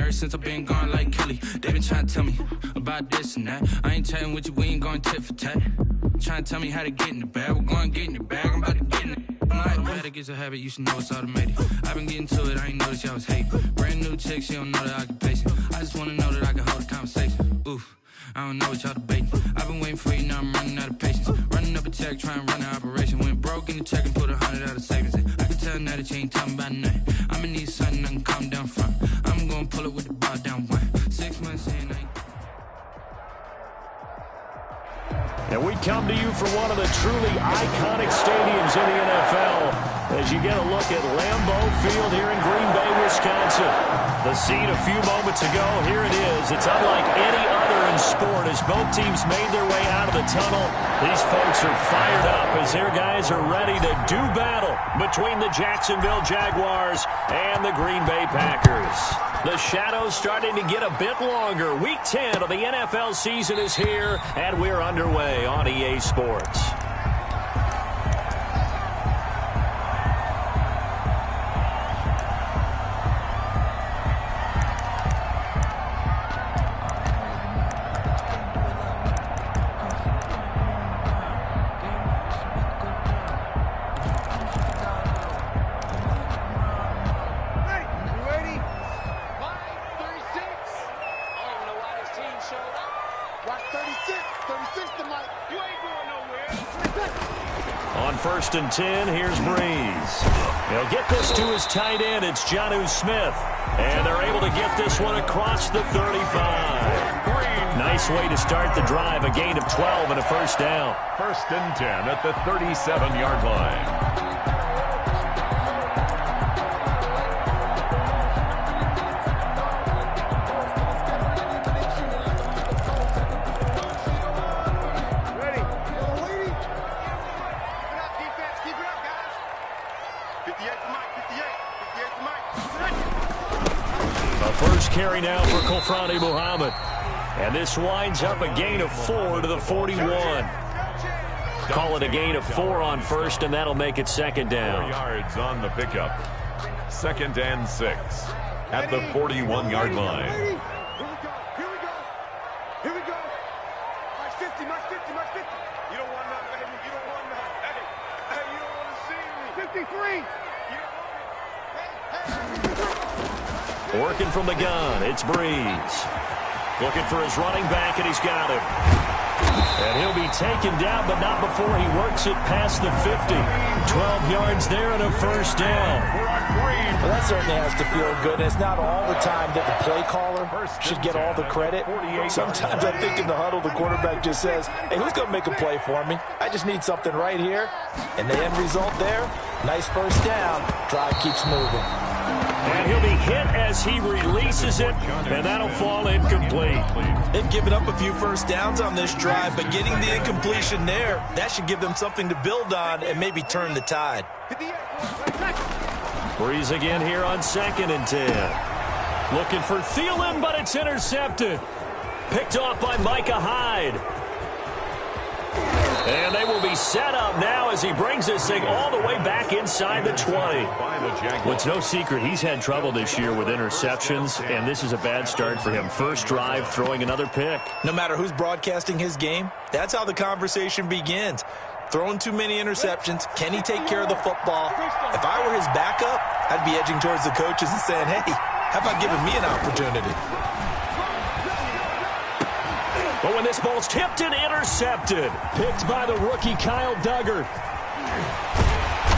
ever since I've been gone like Kelly. They been trying to tell me about this and that. I ain't chatting with you, we ain't going tit for tat. Trying to tell me how to get in the bag. We're going to get in the bag, I'm about to get in it. I'm like, better get a habit, you should know it's automated. I've been getting to it, I ain't noticed y'all was hating. Brand new chick, she don't know the occupation. I just wanna know that I can hold a conversation. Oof, I don't know what y'all debating. I've been waiting for you, now I'm running out of patience. Running up a check, trying to run an operation. Went broke in the check and put 100 out of savings in. I can tell now that you ain't talking about nothing. I'ma need something I can calm down from. I'm gonna pull it with the bar down one. 6 months in, I ain't... And we come to you from one of the truly iconic stadiums in the NFL as you get a look at Lambeau Field here in Green Bay, Wisconsin. The scene a few moments ago, here it is. It's unlike any other in sport as both teams made their way out of the tunnel. These folks are fired up as their guys are ready to do battle between the Jacksonville Jaguars and the Green Bay Packers. The shadows starting to get a bit longer. Week 10 of the NFL season is here, and we're underway on EA Sports. On 1st and 10, here's Breeze. He'll get this to his tight end. It's Jonnu Smith. And they're able to get this one across the 35. Nice way to start the drive. A gain of 12 and a first down. 1st and 10 at the 37-yard line. First carry now for Kofrani Muhammad. And this winds up a gain of 4 to the 41. Call it a gain of 4 on first, and that'll make it 2nd down. 4 yards on the pickup. 2nd and 6 at the 41-yard line. Here we go. Here we go. March 50, March 50, March 50. You don't want none, baby. You don't want none. Hey, you don't want to see me. 53. You don't want me. Hey. Working from the gun, it's Breeze. Looking for his running back, and he's got him. And he'll be taken down, but not before he works it past the 50. 12 yards there and a first down. Well, that certainly has to feel good. It's not all the time that the play caller should get all the credit. Sometimes I think in the huddle, the quarterback just says, hey, who's going to make a play for me? I just need something right here. And the end result there, nice first down. Drive keeps moving. And he'll be hit as he releases it, and that'll fall incomplete. They've given up a few first downs on this drive, but getting the incompletion there, that should give them something to build on and maybe turn the tide. Breeze again here on 2nd and 10. Looking for Thielen, but it's intercepted. Picked off by Micah Hyde. And they will be set up now as he brings this thing all the way back inside the 20. Well, it's no secret he's had trouble this year with interceptions, and this is a bad start for him. First drive, throwing another pick. No matter who's broadcasting his game, that's how the conversation begins. Throwing too many interceptions, can he take care of the football? If I were his backup, I'd be edging towards the coaches and saying, hey, how about giving me an opportunity? But when this ball's tipped and intercepted, picked by the rookie Kyle Duggar.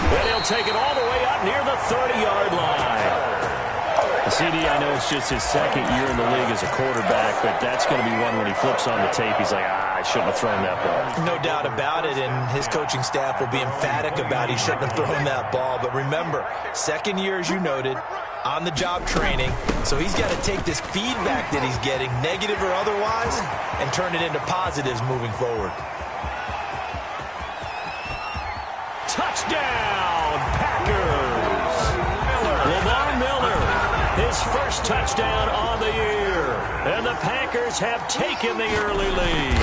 And he'll take it all the way up near the 30-yard line. CD, I know it's just his 2nd year in the league as a quarterback, but that's going to be one when he flips on the tape, he's like, I shouldn't have thrown that ball. No doubt about it, and his coaching staff will be emphatic about he shouldn't have thrown that ball. But remember, 2nd year, as you noted, on-the-job training, so he's got to take this feedback that he's getting, negative or otherwise, and turn it into positives moving forward. Touchdown, Packers! Lamar Miller, his first touchdown on the year, and the Packers have taken the early lead.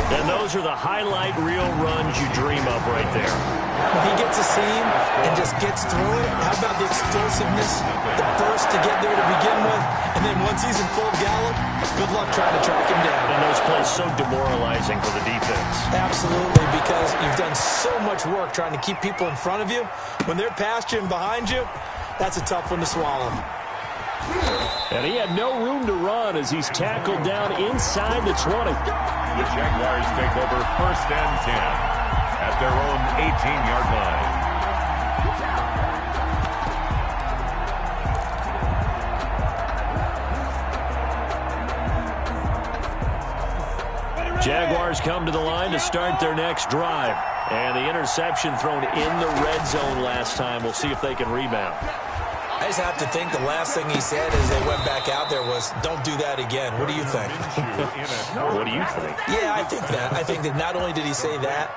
And those are the highlight reel runs you dream of right there. If he gets a seam and just gets through it, how about the explosiveness, the burst to get there to begin with, and then once he's in full gallop, good luck trying to track him down. And those plays so demoralizing for the defense. Absolutely, because you've done so much work trying to keep people in front of you. When they're past you and behind you, that's a tough one to swallow. And he had no room to run as he's tackled down inside the 20. The Jaguars take over 1st and 10 at their own 18-yard line. Jaguars come to the line to start their next drive. And the interception thrown in the red zone last time. We'll see if they can rebound. I just have to think the last thing he said as they went back out there was, don't do that again. What do you think? What do you think? Yeah, I think that. I think that not only did he say that,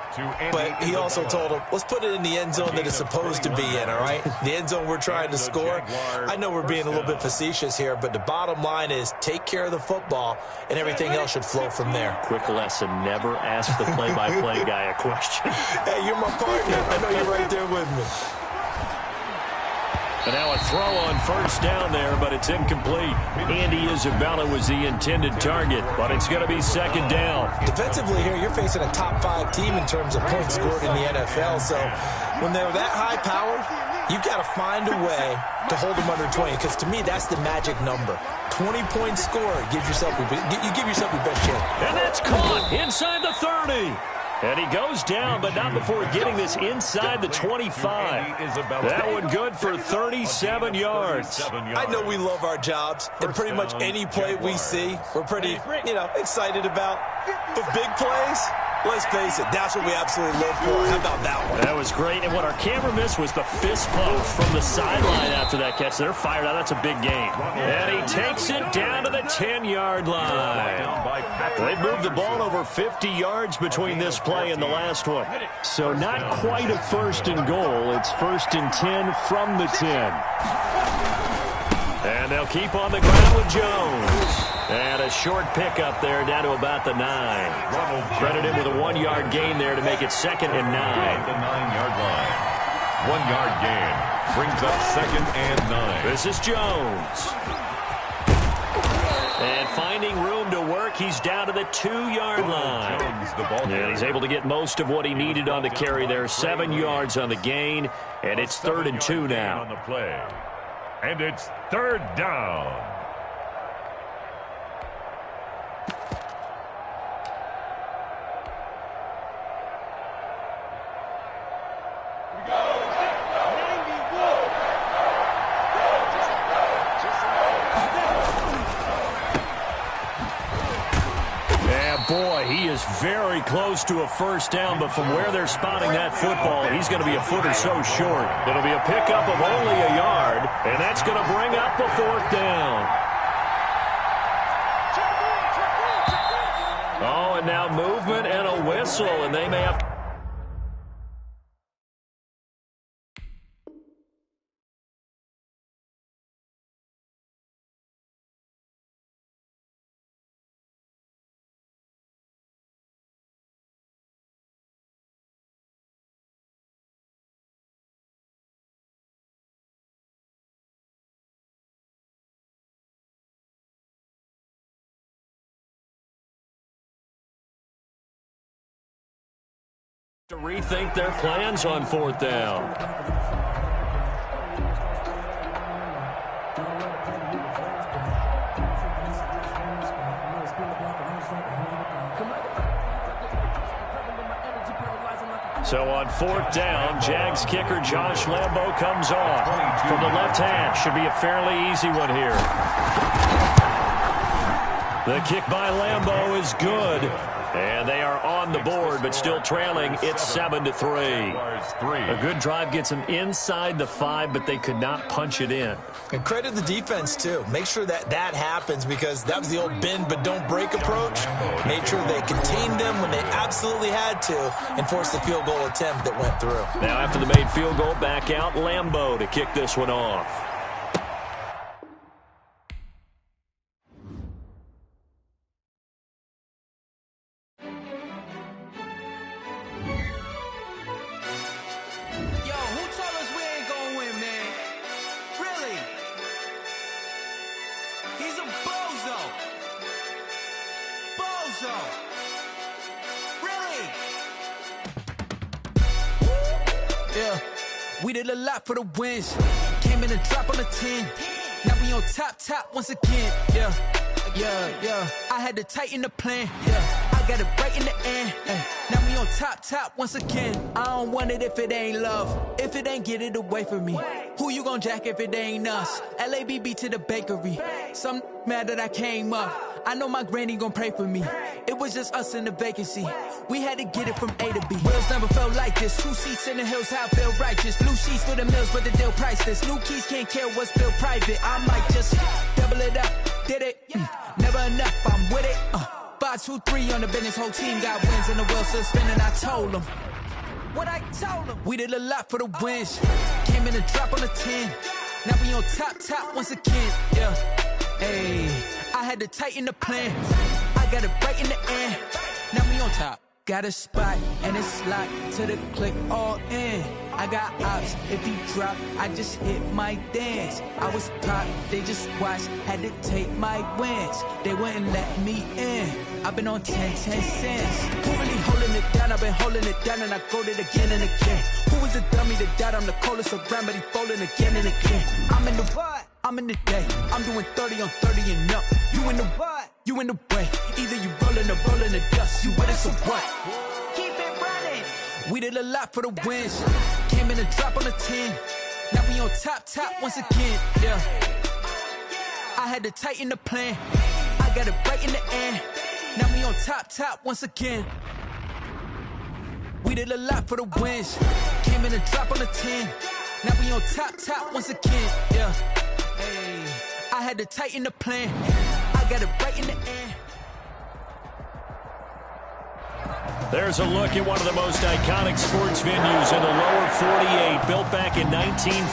but he also told him, let's put it in the end zone that it's supposed to be in, all right? The end zone we're trying to score. I know we're being a little bit facetious here, but the bottom line is take care of the football, and everything else should flow from there. Quick lesson, never ask the play-by-play guy a question. Hey, you're my partner. I know you're right there with me. And now a throw on 1st down there, but it's incomplete. Andy Isabella was the intended target, but it's going to be 2nd down. Defensively here, you're facing a top 5 team in terms of points scored in the NFL. So when they're that high powered, you've got to find a way to hold them under 20, because to me, that's the magic number. 20 points scored gives yourself you give yourself your best chance. And that's caught inside the 30. And he goes down, but not before getting this inside the 25. That one good for 37 yards. I know we love our jobs, and pretty much any play we see, we're pretty, excited about. But big plays, let's face it, that's what we absolutely live for. How about that one? That was great. And what our camera missed was the fist pump from the sideline after that catch. They're fired out. That's a big gain. And he takes it down to the 10-yard line. They've moved the ball over 50 yards between this play and the last one. So not quite a 1st and goal. It's 1st and 10 from the 10. And they'll keep on the ground with Jones. And a short pickup there down to about the 9. Credit him with a 1-yard gain there to make it 2nd and 9. The 9-yard line. 1-yard gain brings up 2nd and 9. This is Jones. And finding room to work, he's down to the 2-yard line. And he's able to get most of what he needed on the carry there. 7 yards on the gain, and it's 3rd and 2 now. On the play. And it's 3rd down. Boy, he is very close to a 1st down, but from where they're spotting that football, he's going to be a foot or so short. It'll be a pickup of only a yard, and that's going to bring up a 4th down. Oh, and now movement and a whistle, and they may have... to rethink their plans on 4th down. So on 4th down, Jags kicker Josh Lambo comes on from the left hand. Should be a fairly easy one here. The kick by Lambo is good. And they are on the board, but still trailing. It's 7-3. A good drive gets them inside the 5, but they could not punch it in. And credit the defense, too. Make sure that happens, because that was the old bend but don't break approach. Made sure they contained them when they absolutely had to and forced the field goal attempt that went through. Now after the made field goal, back out Lambo to kick this one off. He's a bozo. Bozo. Really? Yeah. We did a lot for the wins. Came in and dropped on the 10. Now we on top once again. Yeah. I had to tighten the plan. Yeah. I got it right in the end. Now we on top once again. I don't want it if it ain't love. If it ain't, get it away from me. Who you gon' jack if it ain't us? LABB to the bakery. Some mad that I came up. I know my granny gon' pray for me. It was just us in the vacancy. We had to get it from A to B. Wheels never felt like this. 2 seats in the hills, how I feel righteous. Blue sheets for the mills, but the deal priceless. New keys can't care what's built private. I might just double it up. Did it? Never enough, I'm with it. 5, 2, 3 on the business. Whole team got wins and the wheels still spinning. I told them what I told them. We did a lot for the wins. Came in and dropped on the 10. Now we on top once again. Yeah. Hey, I had to tighten the plan. I got it right in the end. Now we on top. Got a spot and it's locked to the click all in. I got ops, if he drop, I just hit my dance. I was pop, they just watched, had to take my wins. They wouldn't let me in. I've been on 10 cents. Who really holding it down? I've been holding it down and I go it again and again. Who was the dummy that died? I'm the coldest around, but he folding again and again. I'm in the what? I'm in the day. I'm doing 30 on 30 and up. You in the what? You in the way. Either you rolling or rolling the dust. You with us or what? Keep it running. We did a lot for the wins. Came in and dropped on the 10. Now we on top once again. Yeah. I had to tighten the plan. I got it right in the end. Now we on top once again. We did a lot for the wins. Came in and dropped on the 10. Now we on top once again. Yeah. Hey, I had to tighten the plan. I got it right in the end. There's a look at one of the most iconic sports venues in the lower 48, built back in 1957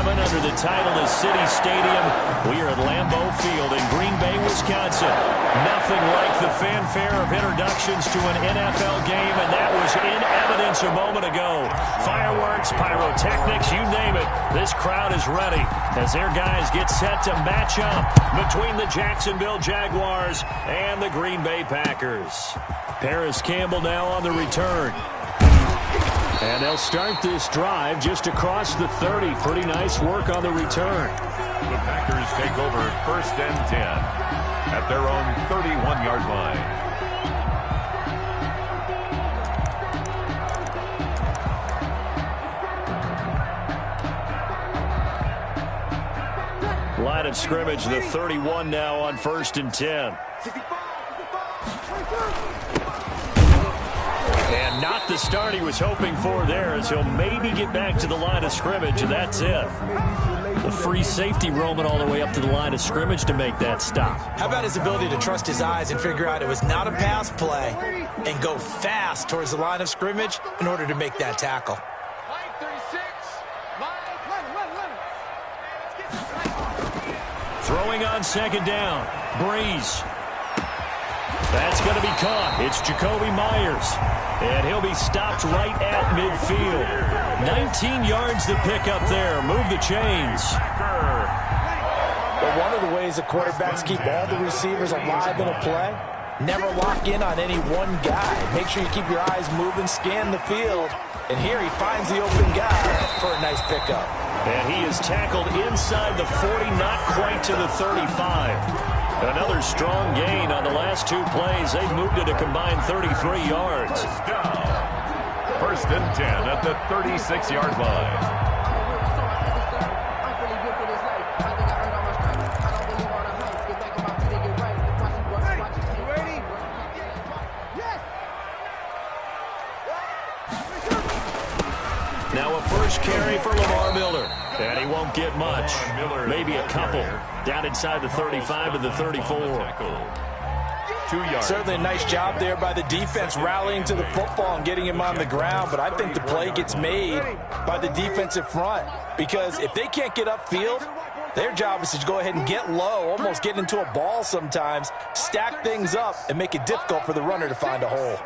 under the title of City Stadium. We are at Lambeau Field in Green Bay, Wisconsin. Nothing like the fanfare of introductions to an NFL game, and that was in evidence a moment ago. Fireworks, pyrotechnics, you name it. This crowd is ready as their guys get set to match up between the Jacksonville Jaguars and the Green Bay Packers. Paris Campbell now on the return. And they'll start this drive just across the 30. Pretty nice work on the return. The Packers take over 1st and 10 at their own 31-yard line. Line of scrimmage, the 31 now on 1st and 10. And not the start he was hoping for there, as he'll maybe get back to the line of scrimmage, and that's it. The free safety roaming all the way up to the line of scrimmage to make that stop. How about his ability to trust his eyes and figure out it was not a pass play and go fast towards the line of scrimmage in order to make that tackle. Throwing on 2nd down. Breeze. That's going to be caught. It's Jacoby Myers. And he'll be stopped right at midfield. 19 yards to pick up there. Move the chains. But one of the ways the quarterbacks keep all the receivers alive in a play, never lock in on any one guy. Make sure you keep your eyes moving, scan the field. And here he finds the open guy for a nice pickup. And he is tackled inside the 40, not quite to the 35. Another strong gain on the last 2 plays. They've moved it a combined 33 yards. 1st and 10 at the 36-yard line. Now a first carry for Lamar Miller. And he won't get much. Maybe a couple. Down inside the 35 to the 34. 2 yards. Certainly a nice job there by the defense rallying to the football and getting him on the ground. But I think the play gets made by the defensive front. Because if they can't get upfield, their job is to go ahead and get low, almost get into a ball sometimes, stack things up, and make it difficult for the runner to find a hole.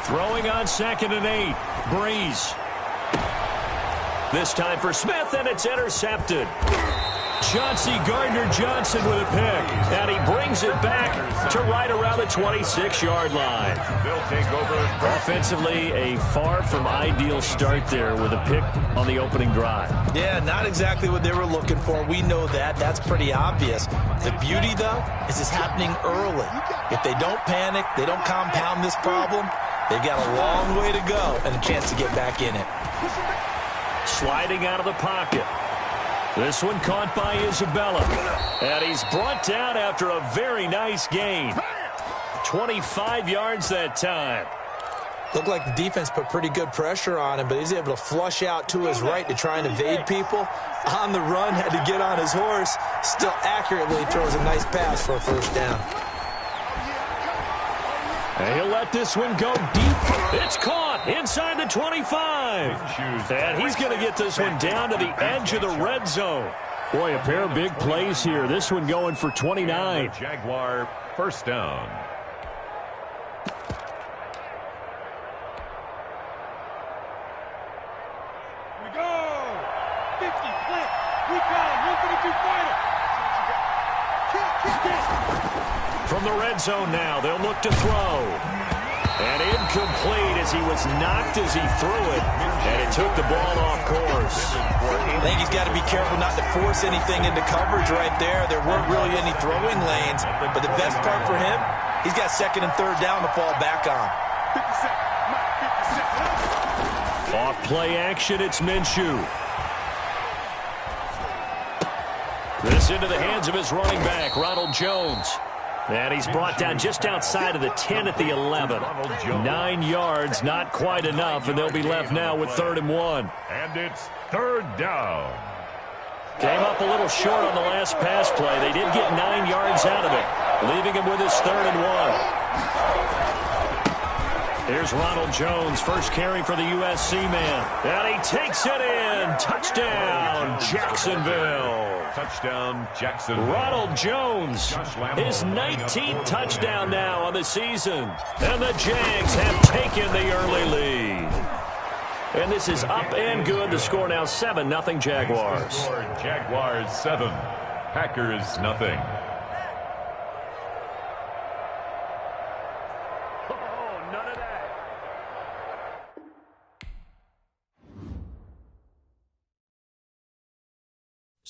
Throwing on 2nd and 8. Breeze. This time for Smith, and it's intercepted. Chauncey Gardner-Johnson with a pick, and he brings it back to right around the 26-yard line. They'll take over. Offensively, a far from ideal start there with a pick on the opening drive. Yeah, not exactly what they were looking for. We know that. That's pretty obvious. The beauty, though, is it's happening early. If they don't panic, they don't compound this problem, they've got a long way to go and a chance to get back in it. Sliding out of the pocket. This one caught by Isabella. And he's brought down after a very nice gain. 25 yards that time. Looked like the defense put pretty good pressure on him, but he's able to flush out to his right to try and evade people. On the run, had to get on his horse. Still accurately throws a nice pass for a first down. And he'll let this one go deep. It's caught inside the 25. And he's going to get this one down to the edge of the red zone. Boy, a pair of big plays here. This one going for 29. Jaguar first down. We go. 50, flip. We call him. 152 fighter. From the red zone now, they'll look to throw. And incomplete as he was knocked as he threw it. And it took the ball off course. I think he's got to be careful not to force anything into coverage right there. There weren't really any throwing lanes. But the best part for him, he's got second and third down to fall back on. 50 seconds. Off play action, it's Minshew. This into the hands of his running back, Ronald Jones. And he's brought down just outside of the 10 at the 11. 9 yards, not quite enough, and they'll be left now with 3rd and 1. And it's 3rd down. Came up a little short on the last pass play. They did get 9 yards out of it, leaving him with his 3rd and 1. Here's Ronald Jones, first carry for the USC man. And he takes it in. Touchdown, Jacksonville. Touchdown, Jacksonville. Ronald Jones, his 19th touchdown now on the season. And the Jags have taken the early lead. And this is up and good. The score now 7-0 Jaguars. Jaguars 7, Packers nothing.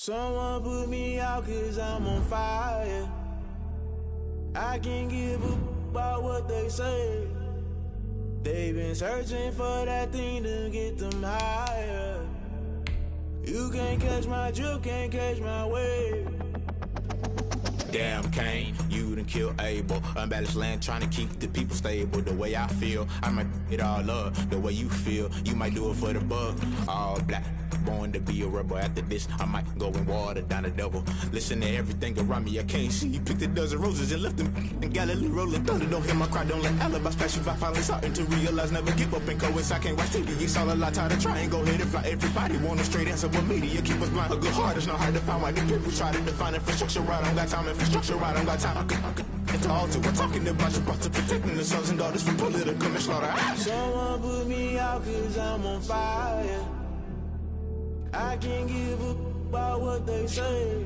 Someone put me out 'cause I'm on fire. I can't give a about what they say. They've been searching for that thing to get them higher. You can't catch my drift, can't catch my wave. Damn, Kane, you done killed Abel. Unbalanced land, trying to keep the people stable. The way I feel, I might it all up. The way you feel, you might do it for the bug. All black, born to be a rebel. After this, I might go and water down the devil. Listen to everything around me, I can't see. You picked a dozen roses and left them in Galilee rolling thunder. Don't hear my cry, don't let alibis pass you by. Finally starting to realize, never give up and coincide. I can't watch TV, it's all a lot. Tired of trying, go ahead and fly. Everybody want a straight answer with media. Keep us blind, a good heart is not hard to find. Why the people try to define infrastructure right? I don't got time, infrastructure right, I don't got time. It's all to we're talking about you, about to protecting the sons and daughters from political manslaughter. Someone put me out 'cause I'm on fire. I can't give a about what they say.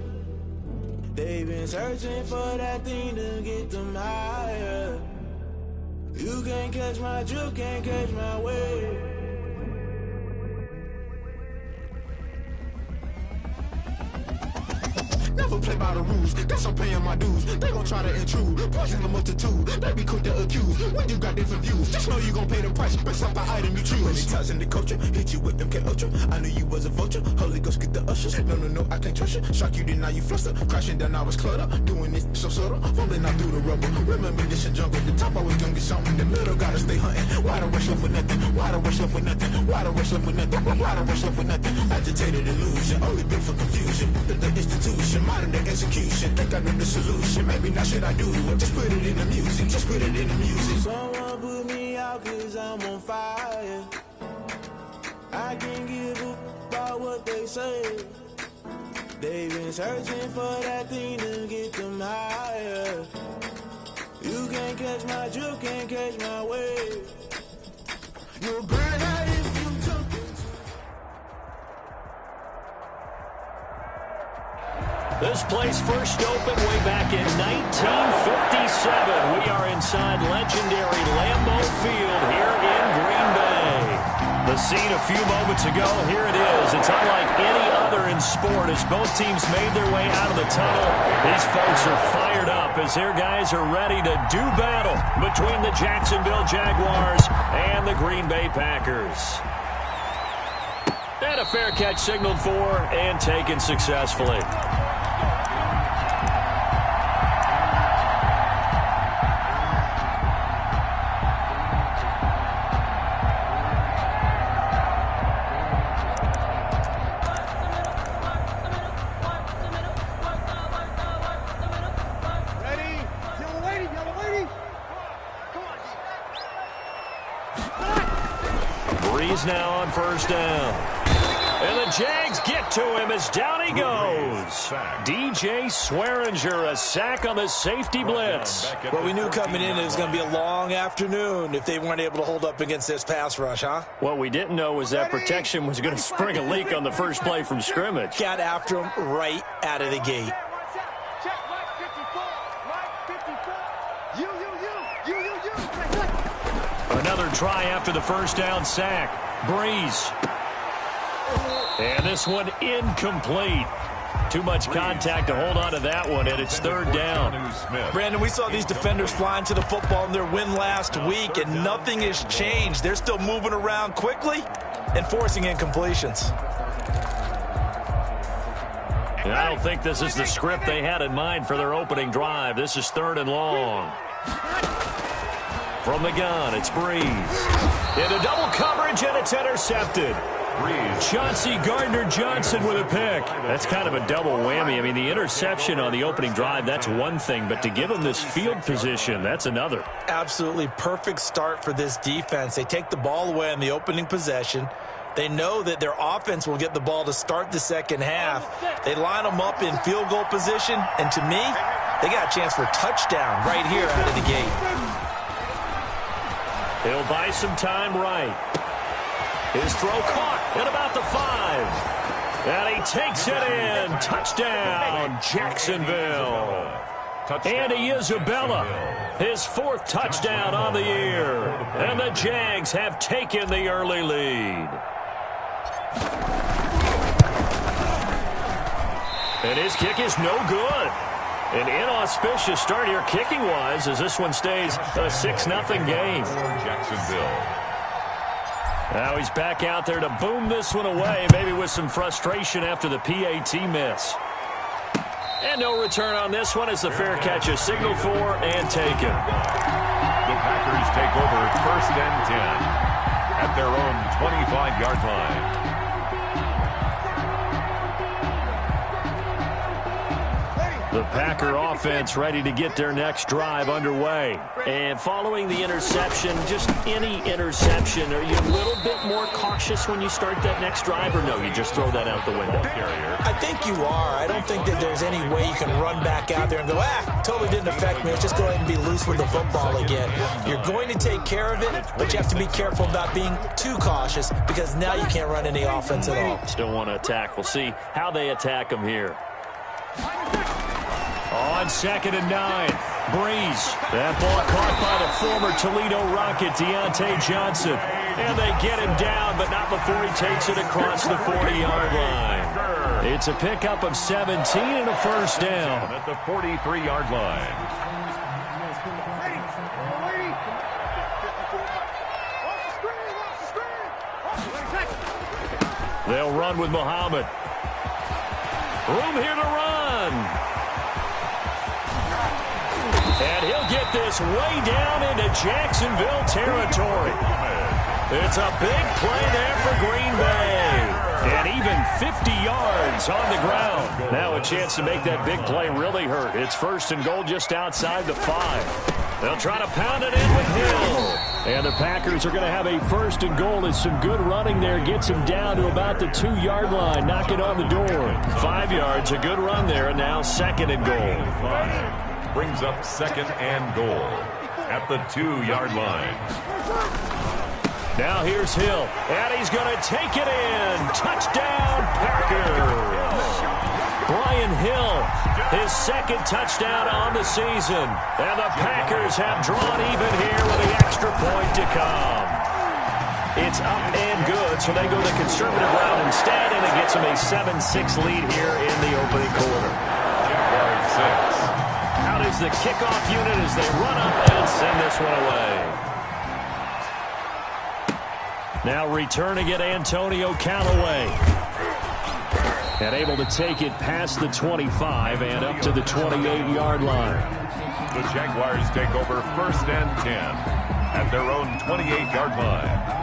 They've been searching for that thing to get them higher. You can't catch my drift, can't catch my wave. Never play by the rules, guess I'm paying my dues. They gon' try to intrude, poison the multitude. They be quick to accuse, when you got different views. Just know you gon' pay the price, based off the item you choose. Many times in the culture, hit you with them K-Ultra. I knew you was a vulture, Holy Ghost get the ushers. No, I can't trust you. Shock you, then now you fluster. Crashing down, I was cluttered. Doing this so subtle, fumbling out through the rubble. Remember this in jungle, the top always gonna get something. The middle gotta stay hunting. Why the rush left for nothing? Why the rush left for nothing? Why the rush left for nothing? Why the rush left for nothing? Agitated illusion, only built for confusion. The institution, modern day execution. Think I know the solution. Maybe now should I do it? Just put it in the music. Just put it in the music. Someone put me out 'cause I'm on fire. I can't give a about what they say. They've been searching for that thing to get them higher. You can't catch my drift, can't catch my wave. You're great at if you jump into. This place first opened way back in 1957. We are inside legendary Lambeau Field here in Green Bay. The scene a few moments ago, here it is. It's unlike any other in sport as both teams made their way out of the tunnel. These folks are fired up as their guys are ready to do battle between the Jacksonville Jaguars and the Green Bay Packers. And a fair catch signaled for and taken successfully. Now on first down. And the Jags get to him as down he goes. DJ Swearinger, a sack on the safety blitz. Well, we knew coming in it was going to be a long afternoon if they weren't able to hold up against this pass rush, huh? What we didn't know was that protection was going to spring a leak on the first play from scrimmage. Got after him right out of the gate. Another try after the first down sack. Breeze. And this one incomplete. Too much contact to hold on to that one, and it's third down. Brandon, we saw these defenders flying to the football in their win last week, and nothing has changed. They're still moving around quickly and forcing incompletions. And I don't think this is the script they had in mind for their opening drive. This is third and long. From the gun, it's Breeze. Into double coverage, and it's intercepted. Breeze. Chauncey Gardner-Johnson with a pick. That's kind of a double whammy. I mean, the interception on the opening drive, that's one thing. But to give them this field position, that's another. Absolutely perfect start for this defense. They take the ball away on the opening possession. They know that their offense will get the ball to start the second half. They line them up in field goal position. And to me, they got a chance for a touchdown right here out of the gate. He'll buy some time right. His throw caught at about the 5. And he takes it in. Touchdown, Jacksonville. Andy Isabella, his 4th touchdown on the year. And the Jags have taken the early lead. And his kick is no good. An inauspicious start here kicking-wise as this one stays a 6-0 game. Jacksonville. Now he's back out there to boom this one away, maybe with some frustration after the PAT miss. And no return on this one as the fair catch is signaled for and taken. The Packers take over 1st and 10 at their own 25-yard line. The Packer offense ready to get their next drive underway. And following the interception, just any interception, are you a little bit more cautious when you start that next drive, or no, you just throw that out the window? I think you are. I don't think that there's any way you can run back out there and go, totally didn't affect me. Let's just go ahead and be loose with the football again. You're going to take care of it, but you have to be careful about being too cautious because now you can't run any offense at all. Still want to attack. We'll see how they attack them here. On 2nd and 9, Breeze. That ball caught by the former Toledo Rocket, Deontay Johnson. And they get him down, but not before he takes it across the 40-yard line. It's a pickup of 17 and a first down. At the 43-yard line. They'll run with Muhammad. Room here to run. And he'll get this way down into Jacksonville territory. It's a big play there for Green Bay. And even 50 yards on the ground. Now a chance to make that big play really hurt. It's 1st and goal just outside the 5. They'll try to pound it in with Hill. And the Packers are going to have a 1st and goal as some good running there gets him down to about the 2-yard line. Knock it on the door. 5 yards, a good run there, and now 2nd and goal. Brings up 2nd and goal at the 2-yard line. Now here's Hill, and he's going to take it in. Touchdown, Packers. Brian Brian Hill, his second touchdown on the season. And the Packers have drawn even here with the extra point to come. It's up and good, so they go the conservative route instead, and it gets them a 7-6 lead here in the opening quarter. Jaguars 6. Out is the kickoff unit as they run up and send this one away. Now returning it, Antonio Callaway. And able to take it past the 25 and up to the 28-yard line. The Jaguars take over 1st and 10 at their own 28-yard line.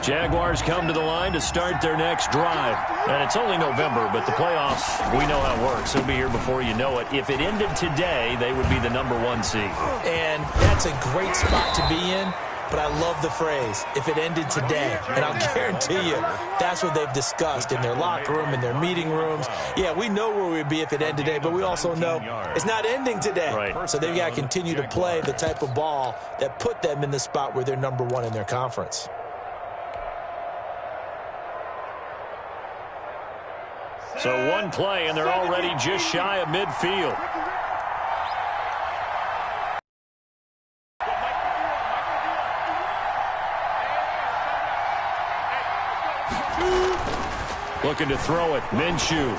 Jaguars come to the line to start their next drive. And it's only November, but the playoffs, we know how it works. It'll be here before you know it. If it ended today, they would be the #1 seed. And that's a great spot to be in, but I love the phrase, if it ended today. And I'll guarantee you, that's what they've discussed in their locker room, in their meeting rooms. Yeah, we know where we'd be if it ended today, but we also know it's not ending today. Right. So they've got to continue to play the type of ball that put them in the spot where they're #1 in their conference. So one play, and they're already just shy of midfield. Looking to throw it, Minshew.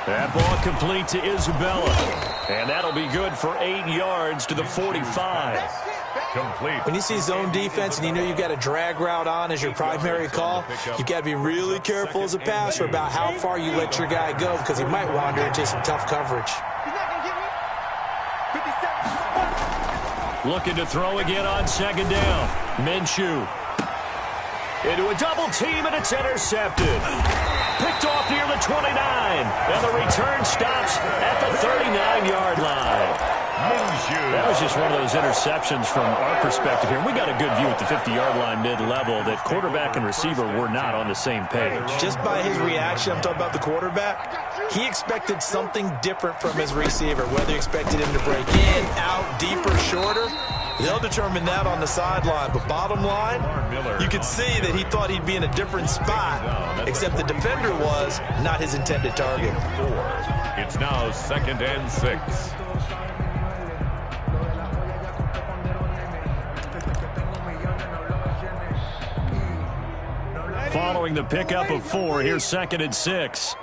That ball complete to Isabella. And that'll be good for 8 yards to the 45. Complete. When you see zone defense and you know you've got a drag route on as your primary call, you've got to be really careful as a passer about how far you let your guy go because he might wander into some tough coverage. Looking to throw again on 2nd down. Minshew. Into a double team, and it's intercepted. Picked off near the 29. And the return stops at the 39-yard line. That was just one of those interceptions from our perspective here. We got a good view at the 50-yard line mid-level that quarterback and receiver were not on the same page. Just by his reaction, I'm talking about the quarterback, he expected something different from his receiver, whether he expected him to break in, out, deeper, shorter. They'll determine that on the sideline. But bottom line, you could see that he thought he'd be in a different spot, except the defender was not his intended target. It's now 2nd and 6. Following the pickup of 4, here's 2nd and 6.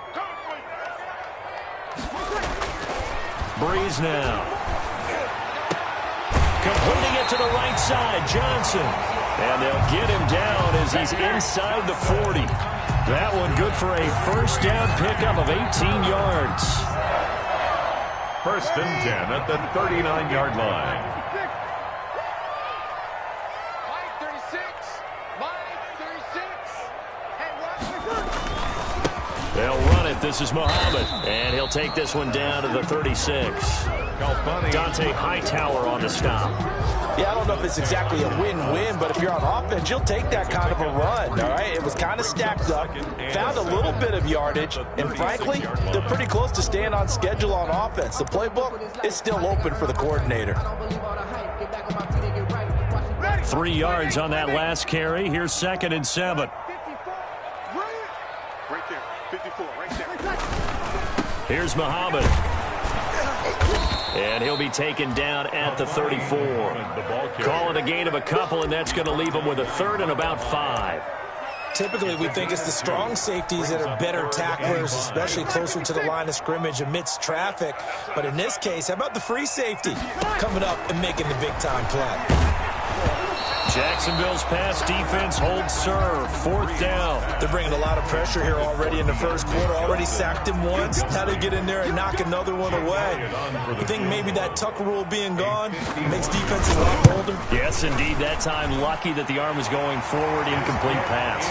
Breeze now. Completing it to the right side, Johnson. And they'll get him down as he's inside the 40. That one good for a 1st down pickup of 18 yards. 1st and 10 at the 39-yard line. They'll run it. This is Muhammad. And he'll take this one down to the 36. Dante Hightower on the stop. Yeah, I don't know if it's exactly a win-win, but if you're on offense, you'll take that kind of a run, all right? It was kind of stacked up, found a little bit of yardage, and frankly, they're pretty close to staying on schedule on offense. The playbook is still open for the coordinator. 3 yards on that last carry. Here's 2nd and 7. Right there, 54, right there. Here's Muhammad. And he'll be taken down at the 34. Call it a gain of a couple, and that's going to leave him with a 3rd and about 5. Typically, we think it's the strong safeties that are better tacklers, especially closer to the line of scrimmage amidst traffic. But in this case, how about the free safety coming up and making the big-time play? Jacksonville's pass defense holds serve. 4th down. They're bringing a lot of pressure here already in the first quarter. Already sacked him once. Now they get in there and knock another one away. You think maybe that Tucker rule being gone makes defenses a lot bolder? Yes, indeed. That time, lucky that the arm was going forward. Incomplete pass.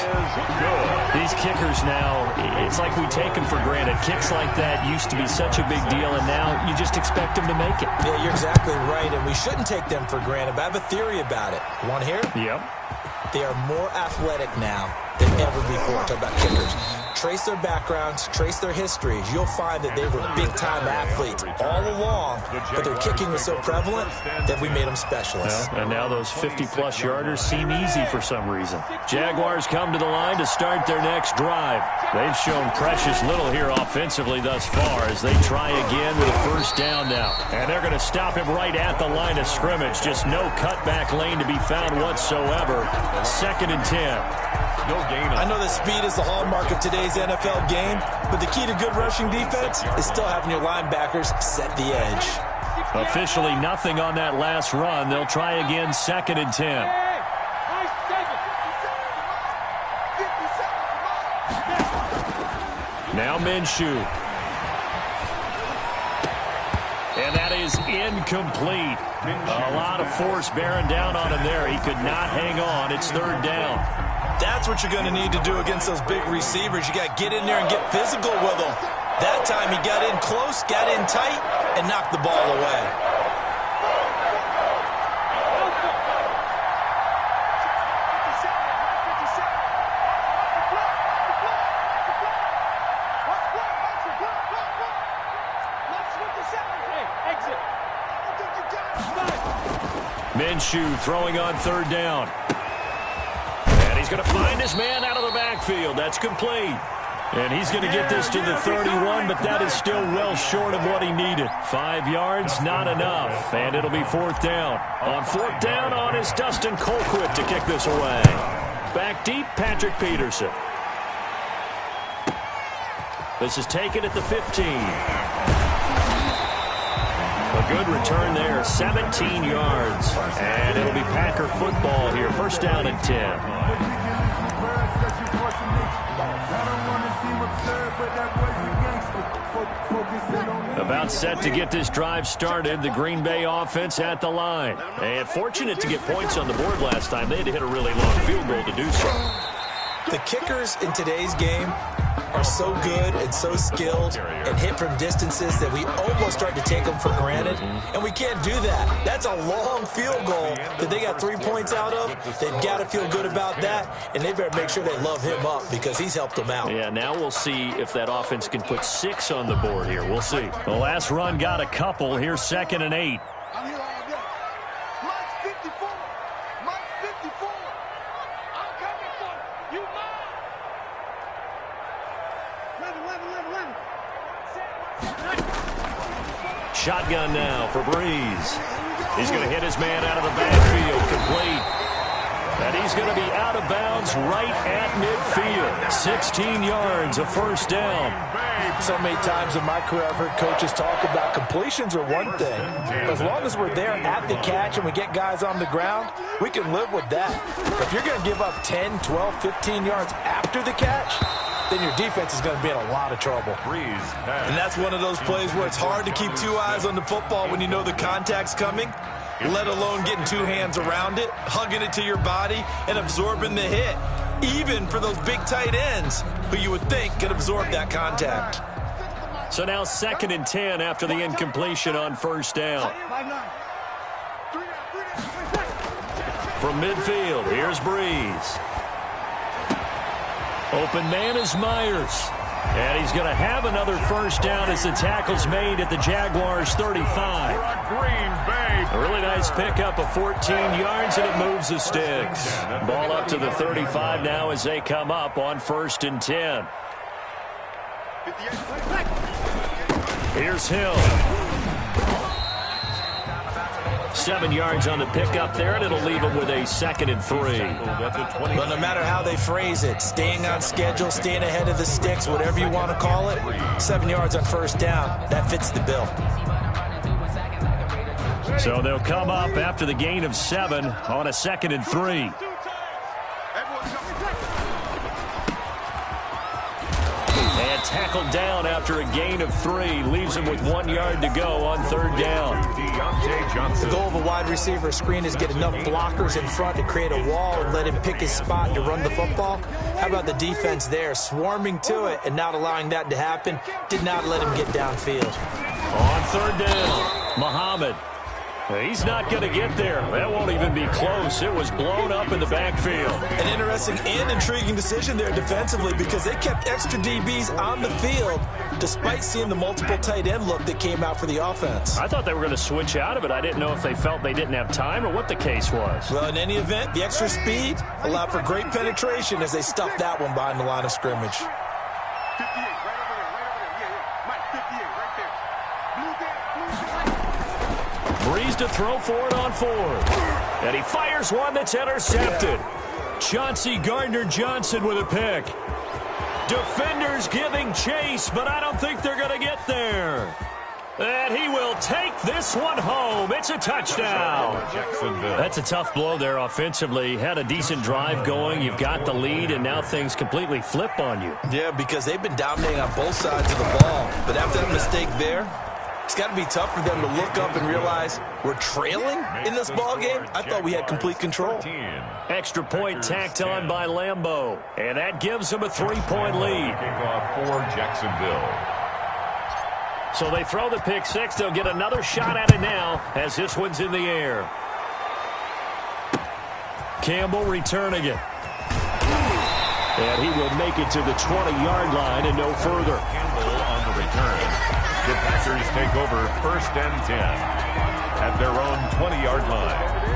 These kickers now, it's like we take them for granted. Kicks like that used to be such a big deal, and now you just expect them to make it. Yeah, you're exactly right, and we shouldn't take them for granted. But I have a theory about it. You want to hear it? Yep. they are more athletic now than ever before. Talk about kickers. Trace their backgrounds, trace their histories. You'll find that they were big-time athletes all along, but their kicking was so prevalent that we made them specialists. Well, and now those 50-plus yarders seem easy for some reason. Jaguars come to the line to start their next drive. They've shown precious little here offensively thus far as they try again with a first down now. And they're going to stop him right at the line of scrimmage. Just no cutback lane to be found whatsoever. 2nd and 10. I know that speed is the hallmark of today's NFL game, but the key to good rushing defense is still having your linebackers set the edge. Officially nothing on that last run. They'll try again 2nd and 10. Now Minshew. And that is incomplete. A lot of force bearing down on him there. He could not hang on. It's 3rd down. That's what you're going to need to do against those big receivers. You got to get in there and get physical with them. That time he got in close, got in tight, and knocked the ball away. Minshew throwing on 3rd down. He's going to find his man out of the backfield. That's complete. And he's going to get this to the 31, but that is still well short of what he needed. 5 yards, not enough. And it'll be 4th down. On 4th down on is Dustin Colquitt to kick this away. Back deep, Patrick Peterson. This is taken at the 15. A good return there, 17 yards. And it'll be Packer football here. First down and 10. About set to get this drive started. The Green Bay offense at the line. And fortunate to get points on the board last time. They had to hit a really long field goal to do so. The kickers in today's game are so good and so skilled and hit from distances that we almost start to take them for granted, and we can't do that. That's a long field goal that they got 3 points out of. They've got to feel good about that, and they better make sure they love him up because he's helped them out. Yeah, now we'll see if that offense can put 6 on the board here. We'll see. The last run got a couple. Here's 2nd and 8. I'm here all day. Mike's 54. Mike's 54. I'm coming for you. You mine. 11. Shotgun now for Breeze. He's going to hit his man out of the backfield, complete. And he's going to be out of bounds right at midfield. 16 yards, a first down. So many times in my career I've heard coaches talk about completions are one thing. But as long as we're there at the catch and we get guys on the ground, we can live with that. But if you're going to give up 10, 12, 15 yards after the catch, then your defense is going to be in a lot of trouble. And that's one of those plays where it's hard to keep 2 eyes on the football when you know the contact's coming, let alone getting 2 hands around it, hugging it to your body, and absorbing the hit, even for those big tight ends who you would think could absorb that contact. So now 2nd and 10 after the incompletion on first down. From midfield, here's Breeze. Open man is Myers. And he's going to have another first down as the tackle's made at the Jaguars' 35. A really nice pickup of 14 yards, and it moves the sticks. Ball up to the 35 now as they come up on 1st and 10. Here's Hill. 7 yards on the pickup there, and it'll leave him with a 2nd and 3. But no matter how they phrase it, staying on schedule, staying ahead of the sticks, whatever you want to call it, 7 yards on first down, that fits the bill. So they'll come up after the gain of 7 on a 2nd and 3. And tackled down after a gain of 3. Leaves him with 1 yard to go on 3rd down. The goal of a wide receiver screen is get enough blockers in front to create a wall and let him pick his spot to run the football. How about the defense there, swarming to it and not allowing that to happen? Did not let him get downfield. On 3rd down, Muhammad. He's not going to get there. That won't even be close. It was blown up in the backfield. An interesting and intriguing decision there defensively because they kept extra DBs on the field despite seeing the multiple tight end look that came out for the offense. I thought they were going to switch out of it. I didn't know if they felt they didn't have time or what the case was. Well, in any event, the extra speed allowed for great penetration as they stuffed that one behind the line of scrimmage. 58, right over there, yeah. Mike, 58, right there. Breeze to throw for it on fourth. And he fires one that's intercepted. Chauncey Gardner-Johnson with a pick. Defenders giving chase, but I don't think they're going to get there. And he will take this one home. It's a touchdown. That's a tough blow there offensively. Had a decent drive going. You've got the lead, and now things completely flip on you. Yeah, because they've been dominating on both sides of the ball. But after that mistake there, it's got to be tough for them to look up and realize we're trailing in this ball game. I thought we had complete control. Extra point tacked on by Lambeau, and that gives them a 3-point lead. Kickoff for Jacksonville. So they throw the pick six. They'll get another shot at it now as this one's in the air. Campbell returning it. And he will make it to the 20-yard line and no further. Campbell on the return. The Packers take over 1st and 10 at their own 20-yard line.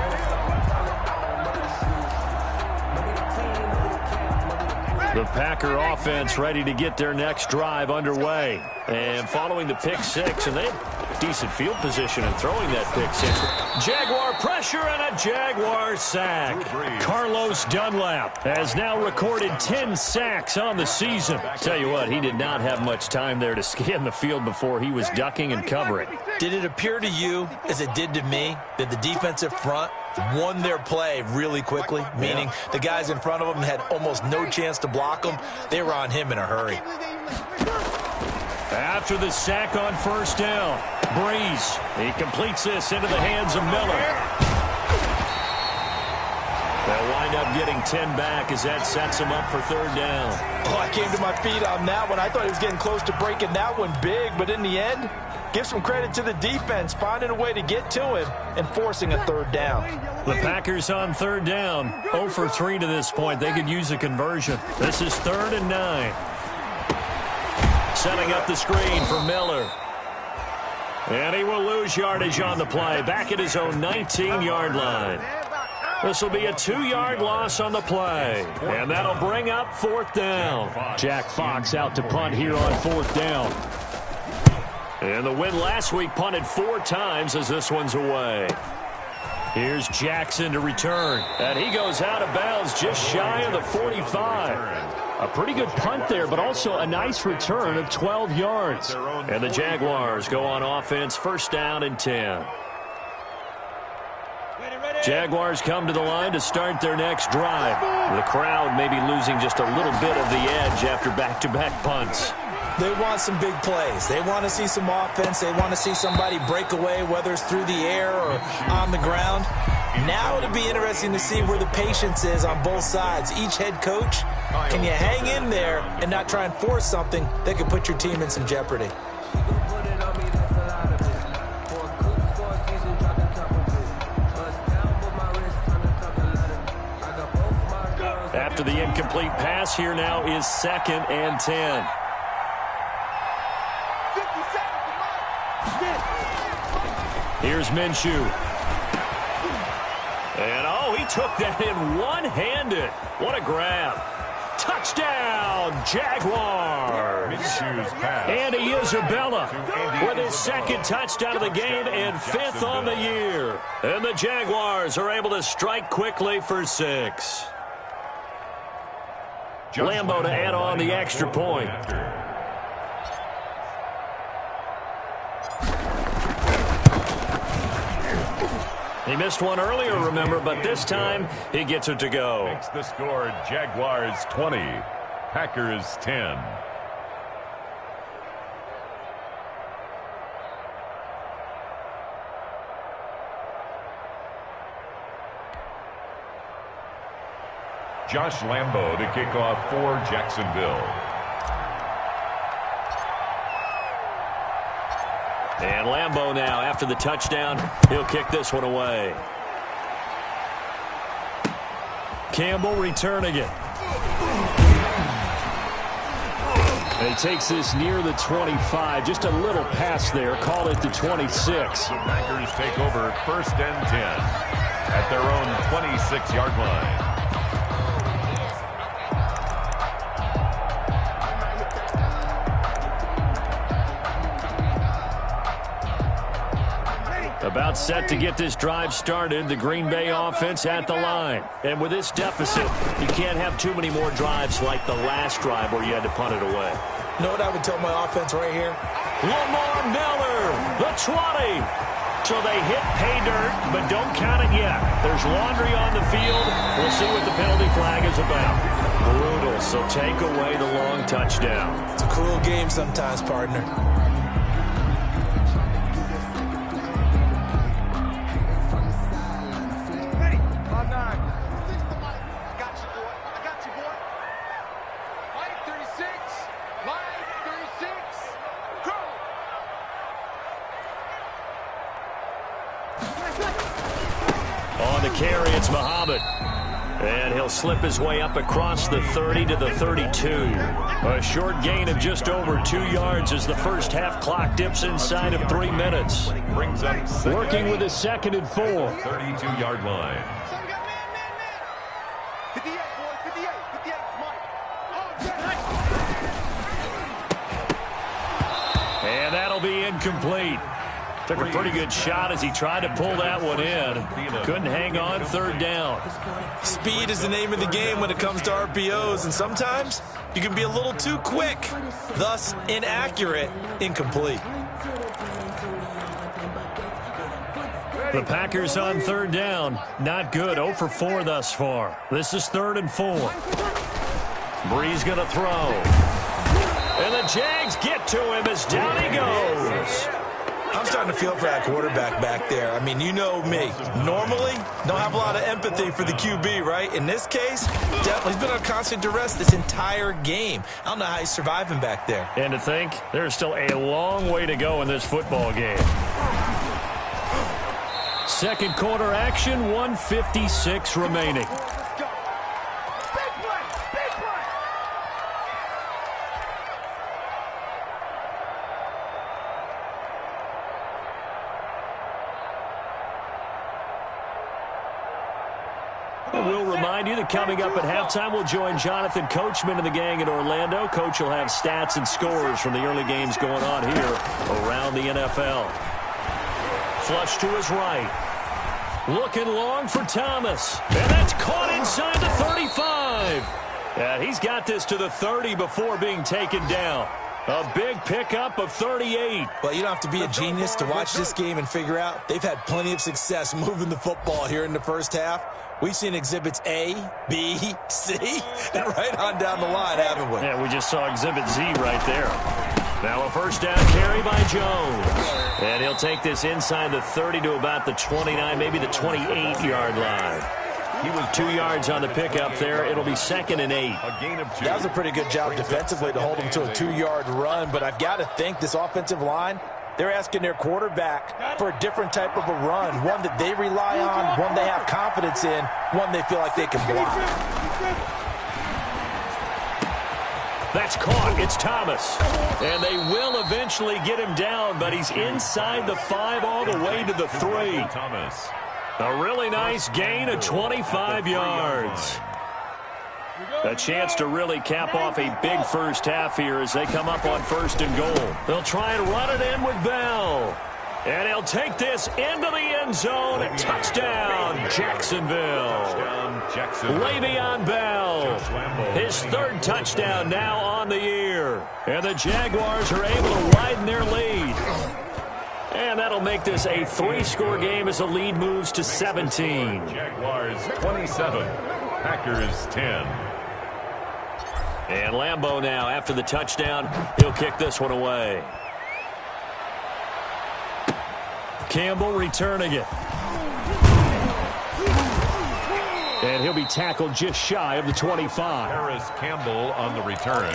The Packer offense ready to get their next drive underway. And following the pick six, and they had decent field position in throwing that pick six. Jaguar pressure and a Jaguar sack. Carlos Dunlap has now recorded 10 sacks on the season. Tell you what, he did not have much time there to scan the field before he was ducking and covering. Did it appear to you, as it did to me, that the defensive front won their play really quickly? Meaning the guys in front of them had almost no chance to block him. They were on him in a hurry. After the sack on first down, Breeze. He completes this into the hands of Miller. They'll wind up getting 10 back as that sets him up for third down. Oh, I came to my feet on that one. I thought he was getting close to breaking that one big, but in the end, give some credit to the defense, finding a way to get to him and forcing a third down. The Packers on third down, 0 for 3 to this point. They could use a conversion. This is 3rd and 9. Setting up the screen for Miller. And he will lose yardage on the play, back at his own 19-yard line. This will be a 2-yard loss on the play. And that'll bring up 4th down. Jack Fox out to punt here on 4th down. And the win last week punted 4 times as this one's away. Here's Jackson to return. And he goes out of bounds just shy of the 45. A pretty good punt there, but also a nice return of 12 yards. And the Jaguars go on offense, 1st down and 10. Jaguars come to the line to start their next drive. The crowd may be losing just a little bit of the edge after back-to-back punts. They want some big plays. They want to see some offense. They want to see somebody break away, whether it's through the air or on the ground. Now it'll be interesting to see where the patience is on both sides. Each head coach, can you hang in there and not try and force something that could put your team in some jeopardy? After the incomplete pass, here now is 2nd and 10. Here's Minshew. And, oh, he took that in one-handed. What a grab. Touchdown, Jaguars. Andy Isabella with his 2nd touchdown of the game and 5th on the year. And the Jaguars are able to strike quickly for 6. Lambeau to add on the extra point. He missed one earlier, remember, but this time he gets it to go. Makes the score Jaguars 20, Packers 10. Josh Lambeau to kick off for Jacksonville. And Lambeau now, after the touchdown, he'll kick this one away. Campbell returning it. And he takes this near the 25. Just a little pass there. Call it the 26. The Packers take over 1st and 10 at their own 26-yard line. About set to get this drive started, the Green Bay offense at the line. And with this deficit, you can't have too many more drives like the last drive where you had to punt it away. You know what I would tell my offense right here? Lamar Miller, the 20. So they hit pay dirt, but don't count it yet. There's laundry on the field. We'll see what the penalty flag is about. Brutal, so take away the long touchdown. It's a cruel game sometimes, partner. Carry, it's Muhammad. And he'll slip his way up across the 30 to the 32. A short gain of just over 2 yards as the first half clock dips inside of 3 minutes. Brings up working with a 2nd and 4. 32-yard line. 58, boy, 58, 58, Mike. And that'll be incomplete. Took a pretty good shot as he tried to pull that one in. Couldn't hang on 3rd down. Speed is the name of the game when it comes to RPOs, and sometimes you can be a little too quick, thus inaccurate, incomplete. The Packers on 3rd down. Not good. 0 for 4 thus far. This is 3rd and 4. Breeze going to throw. And the Jags get to him as down he goes. I'm starting to feel for that quarterback back there. I mean, you know me. Normally, don't have a lot of empathy for the QB, right? In this case, definitely he's been on constant duress this entire game. I don't know how he's surviving back there. And to think, there's still a long way to go in this football game. Second quarter action, 1:56 remaining. We'll remind you that coming up at halftime, we'll join Jonathan Coachman and the gang in Orlando. Coach will have stats and scores from the early games going on here around the NFL. Flush to his right. Looking long for Thomas. And that's caught inside the 35. And he's got this to the 30 before being taken down. A big pickup of 38. Well, you don't have to be a genius to watch this game and figure out they've had plenty of success moving the football here in the first half. We've seen exhibits A, B, C, and right on down the line, haven't we? Yeah, we just saw exhibit Z right there. Now a first down carry by Jones. And he'll take this inside the 30 to about the 29, maybe the 28-yard line. He was 2 yards on the pickup there. It'll be 2nd and 8. A gain of 2. That was a pretty good job defensively to hold him to a 2-yard run, but I've got to think this offensive line, they're asking their quarterback for a different type of a run, one that they rely on, one they have confidence in, one they feel like they can block. That's caught. It's Thomas. And they will eventually get him down, but he's inside the 5 all the way to the 3. Thomas. A really nice gain of 25 yards. A chance to really cap off a big first half here as they come up on 1st and goal. They'll try and run it in with Bell. And he'll take this into the end zone. Touchdown, Jacksonville. Le'Veon Bell. His 3rd touchdown now on the year. And the Jaguars are able to widen their lead. And that'll make this a 3-score game as the lead moves to 17. Jaguars 27, Packers 10. And Lambeau now, after the touchdown, he'll kick this one away. Campbell returning it. And he'll be tackled just shy of the 25. Harris Campbell on the return.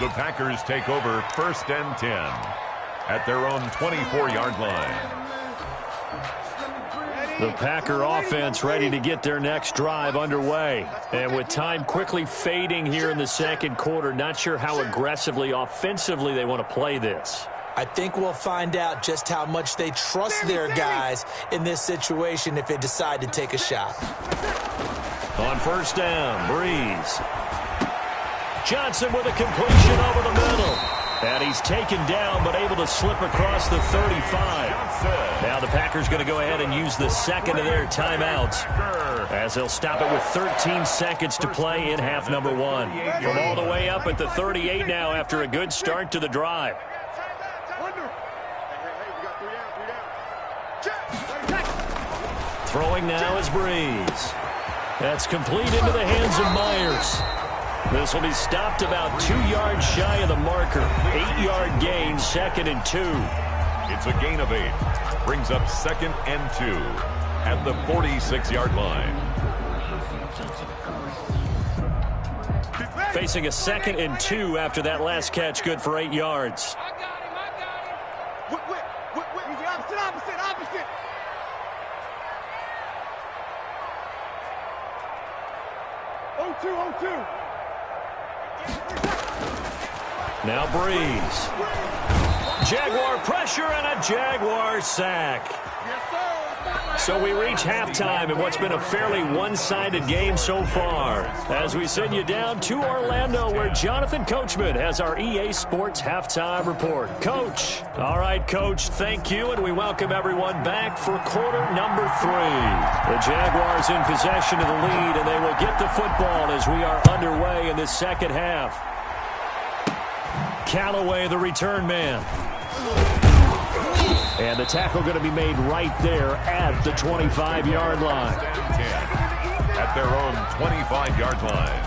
The Packers take over 1st and 10 at their own 24-yard line. The Packer offense ready to get their next drive underway. And with time quickly fading here in the second quarter, not sure how aggressively, offensively they want to play this. I think we'll find out just how much they trust their guys in this situation if they decide to take a shot. On first down, Breeze. Johnson with a completion over the middle. And he's taken down but able to slip across the 35. Now the Packers going to go ahead and use the second of their timeouts as they'll stop it with 13 seconds to play in half number one. From all the way up at the 38 now after a good start to the drive. Throwing now is Breeze. That's complete into the hands of Myers. This will be stopped about 2 yards shy of the marker. 8-yard gain, 2nd and 2. It's a gain of 8. Brings up 2nd and 2 at the 46-yard line. Facing a 2nd and 2 after that last catch, good for 8 yards. I got him. Opposite. Oh, 2. Now Breeze. Jaguar pressure and a Jaguar sack. So we reach halftime in what's been a fairly one-sided game so far. As we send you down to Orlando where Jonathan Coachman has our EA Sports Halftime Report. Coach. All right, Coach, thank you, and we welcome everyone back for quarter number 3. The Jaguars in possession of the lead, and they will get the football as we are underway in the second half. Callaway, the return man. And the tackle going to be made right there at the 25-yard line. At their own 25-yard line.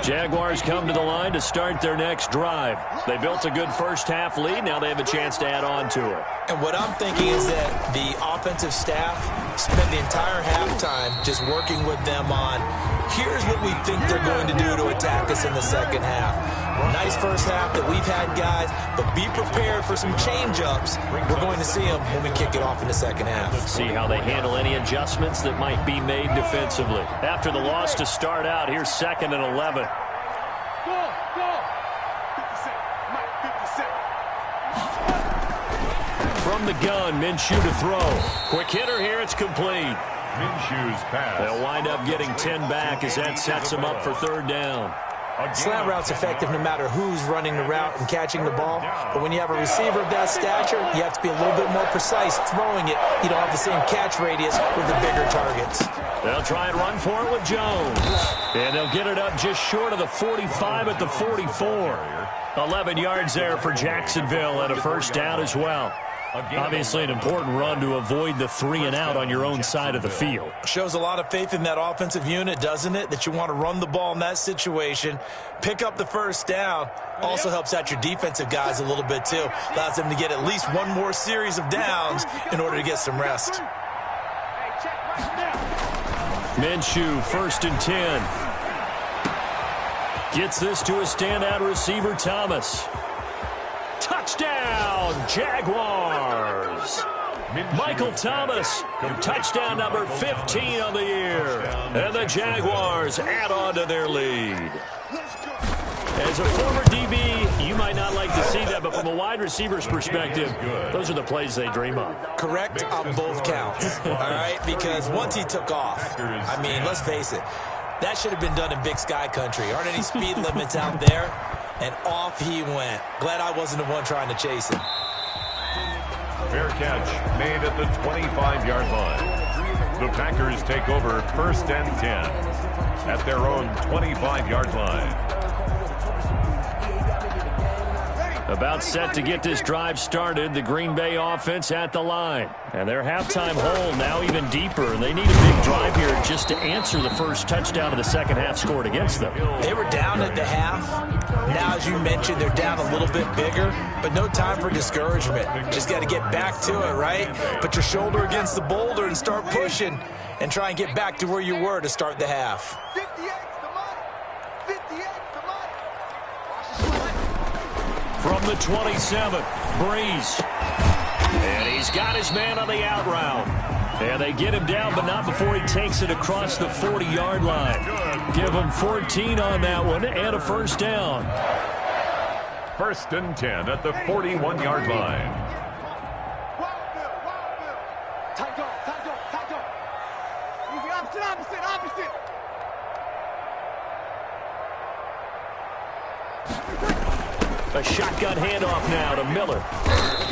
Jaguars come to the line to start their next drive. They built a good first-half lead. Now they have a chance to add on to it. And what I'm thinking is that the offensive staff spend the entire halftime just working with them on, here's what we think they're going to do to attack us in the second half. Nice first half that we've had, guys, but be prepared for some change-ups. We're going to see them when we kick it off in the second half. See how they handle any adjustments that might be made defensively. After the loss to start out, here's 2nd and 11. From the gun, Minshew to throw. Quick hitter here, it's complete. Minshew's pass. They'll wind up getting 10 back as that sets them up for 3rd down. Slant route's effective no matter who's running the route and catching the ball. But when you have a receiver of that stature, you have to be a little bit more precise throwing it. You don't have the same catch radius with the bigger targets. They'll try and run for it with Jones. And they'll get it up just short of the 45 at the 44. 11 yards there for Jacksonville and a first down as well. Obviously an important run to avoid the 3-and-out on your own side of the field. Shows a lot of faith in that offensive unit, doesn't it? That you want to run the ball in that situation. Pick up the first down. Also helps out your defensive guys a little bit, too. Allows them to get at least one more series of downs in order to get some rest. Minshew, 1st and 10. Gets this to a standout receiver, Thomas. Touchdown, Jaguars. Michael Thomas, touchdown number 15 on the year. And the Jaguars add on to their lead. As a former DB, you might not like to see that, but from a wide receiver's perspective, those are the plays they dream of. Correct on both counts, all right? Because once he took off, I mean, let's face it, that should have been done in Big Sky Country. Aren't any speed limits out there? And off he went. Glad I wasn't the one trying to chase him. Fair catch made at the 25-yard line. The Packers take over 1st and 10 at their own 25-yard line. About set to get this drive started, the Green Bay offense at the line. And their halftime hole now even deeper, and they need a big drive here just to answer the first touchdown of the second half scored against them. They were down at the half. Now, as you mentioned, they're down a little bit bigger, but no time for discouragement. Just got to get back to it, right? Put your shoulder against the boulder and start pushing and try and get back to where you were to start the half. 58's the money. 58's the money. From the 27, Breeze. And he's got his man on the out route. And they get him down, but not before he takes it across the 40-yard line. Give him 14 on that one and a first down. 1st and 10 at the 41-yard line. Wild Bill. Tight dog. Easy, opposite. A shotgun handoff now to Miller.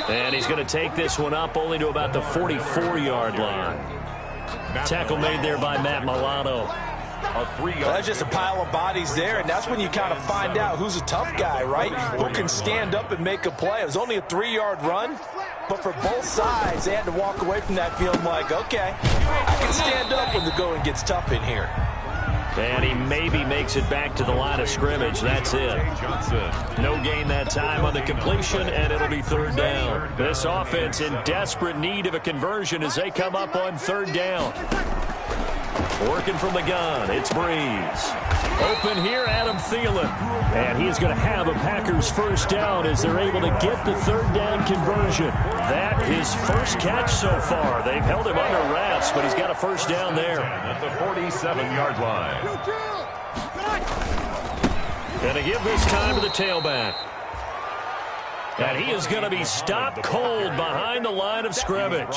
And he's going to take this one up only to about the 44-yard line. Tackle made there by Matt Milano. That's just a pile of bodies there, and that's when you kind of find out who's a tough guy, right? Who can stand up and make a play. It was only a 3-yard run, but for both sides, they had to walk away from that feeling like, okay, I can stand up when the going gets tough in here. And he maybe makes it back to the line of scrimmage. That's it. No gain that time on the completion, and it'll be 3rd down. This offense in desperate need of a conversion as they come up on 3rd down. Working from the gun, it's Breeze. Open here, Adam Thielen. And he is going to have a Packers first down as they're able to get the 3rd down conversion. That his first catch so far. They've held him under wraps, but he's got a first down there. At the 47-yard line. Going to give this time to the tailback. And he is going to be stopped cold behind the line of scrimmage.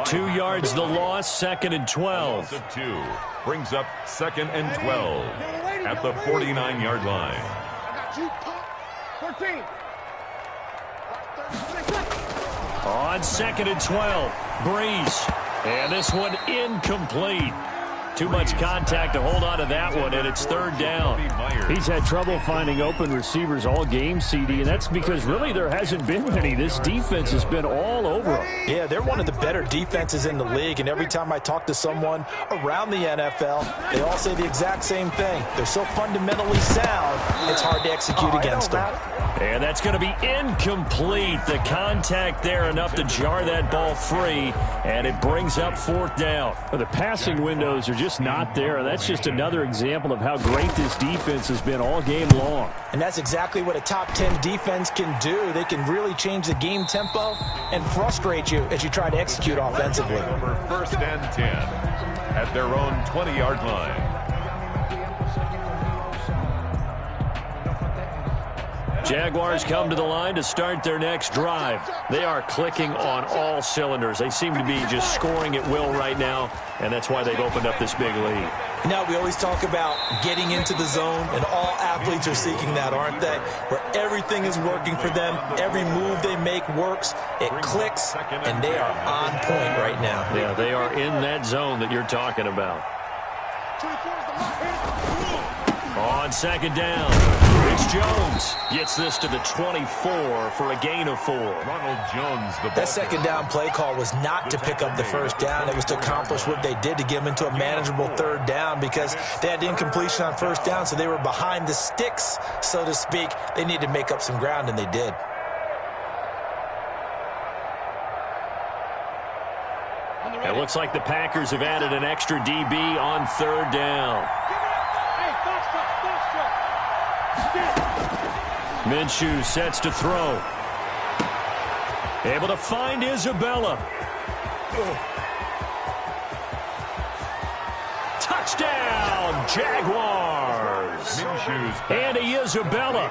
2 yards the loss, 2nd and 12. 2 brings up 2nd and 12 at the 49-yard line. I got you, pump. 13. On 2nd and 12, Breeze. And this one incomplete. Too much contact to hold on to that one, and it's 3rd down. He's had trouble finding open receivers all game, CD, and that's because really there hasn't been many. This defense has been all over him. Yeah, they're one of the better defenses in the league, and every time I talk to someone around the NFL, they all say the exact same thing. They're so fundamentally sound, it's hard to execute against them. And that's going to be incomplete. The contact there enough to jar that ball free, and it brings up 4th down. Well, the passing windows are just not there, and that's just another example of how great this defense has been all game long. And that's exactly what a top 10 defense can do. They can really change the game tempo and frustrate you as you try to execute offensively. Over 1st and 10 at their own 20-yard line. Jaguars come to the line to start their next drive. They are clicking on all cylinders. They seem to be just scoring at will right now, and that's why they've opened up this big lead. Now, we always talk about getting into the zone, and all athletes are seeking that, aren't they? Where everything is working for them, every move they make works, it clicks, and they are on point right now. Yeah, they are in that zone that you're talking about. On 2nd down, it's Jones. Gets this to the 24 for a gain of 4. Ronald Jones, the that 2nd down play call was not to pick up the first down. It was to accomplish what they did to get them into a manageable 3rd down because they had incompletion on 1st down, so they were behind the sticks, so to speak. They needed to make up some ground, and they did. It looks like the Packers have added an extra DB on 3rd down. Minshew sets to throw. Able to find Isabella. Touchdown, Jaguars. Andy Isabella,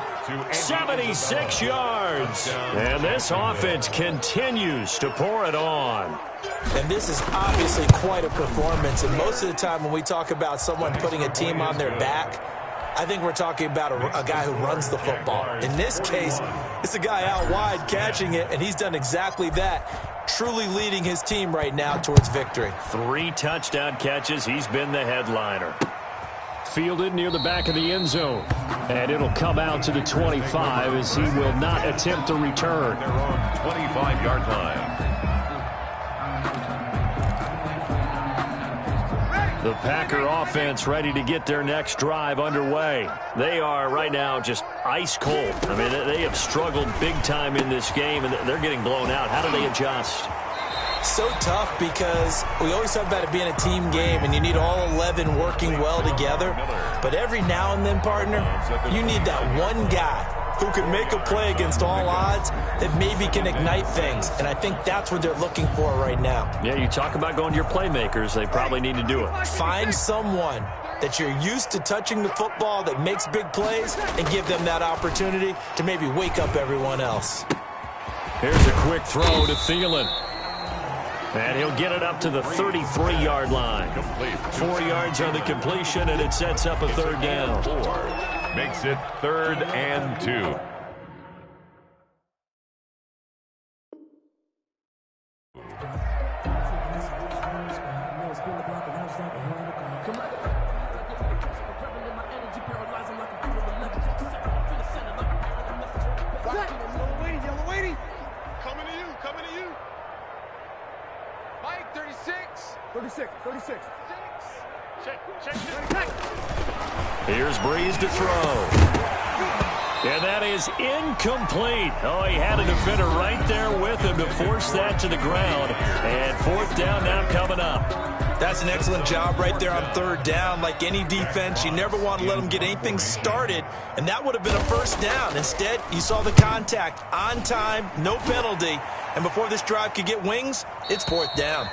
76 yards. And this offense continues to pour it on. And this is obviously quite a performance. And most of the time when we talk about someone putting a team on their back, I think we're talking about a guy who runs the football. In this case, it's a guy out wide catching it, and he's done exactly that, truly leading his team right now towards victory. 3 touchdown catches. He's been the headliner. Fielded near the back of the end zone. And it'll come out to the 25 as he will not attempt to return. Their own 25-yard line. The Packer offense ready to get their next drive underway. They are right now just ice cold. I mean, they have struggled big time in this game, and they're getting blown out. How do they adjust? So tough because we always talk about it being a team game, and you need all 11 working well together. But every now and then, partner, you need that one guy who can make a play against all odds that maybe can ignite things. And I think that's what they're looking for right now. Yeah, you talk about going to your playmakers. They probably need to do it. Find someone that you're used to touching the football that makes big plays and give them that opportunity to maybe wake up everyone else. Here's a quick throw to Thielen. And he'll get it up to the 33-yard line. 4 yards on the completion, and it sets up a third down. Makes it 3rd and 2. Coming to you. Mike, 36. 36. Here's Breeze to throw. And that is incomplete. Oh, he had a defender right there with him to force that to the ground. And 4th down now coming up. That's an excellent job right there on 3rd down. Like any defense, you never want to let them get anything started, and that would have been a 1st down. Instead, you saw the contact on time, no penalty, and before this drive could get wings, it's 4th down.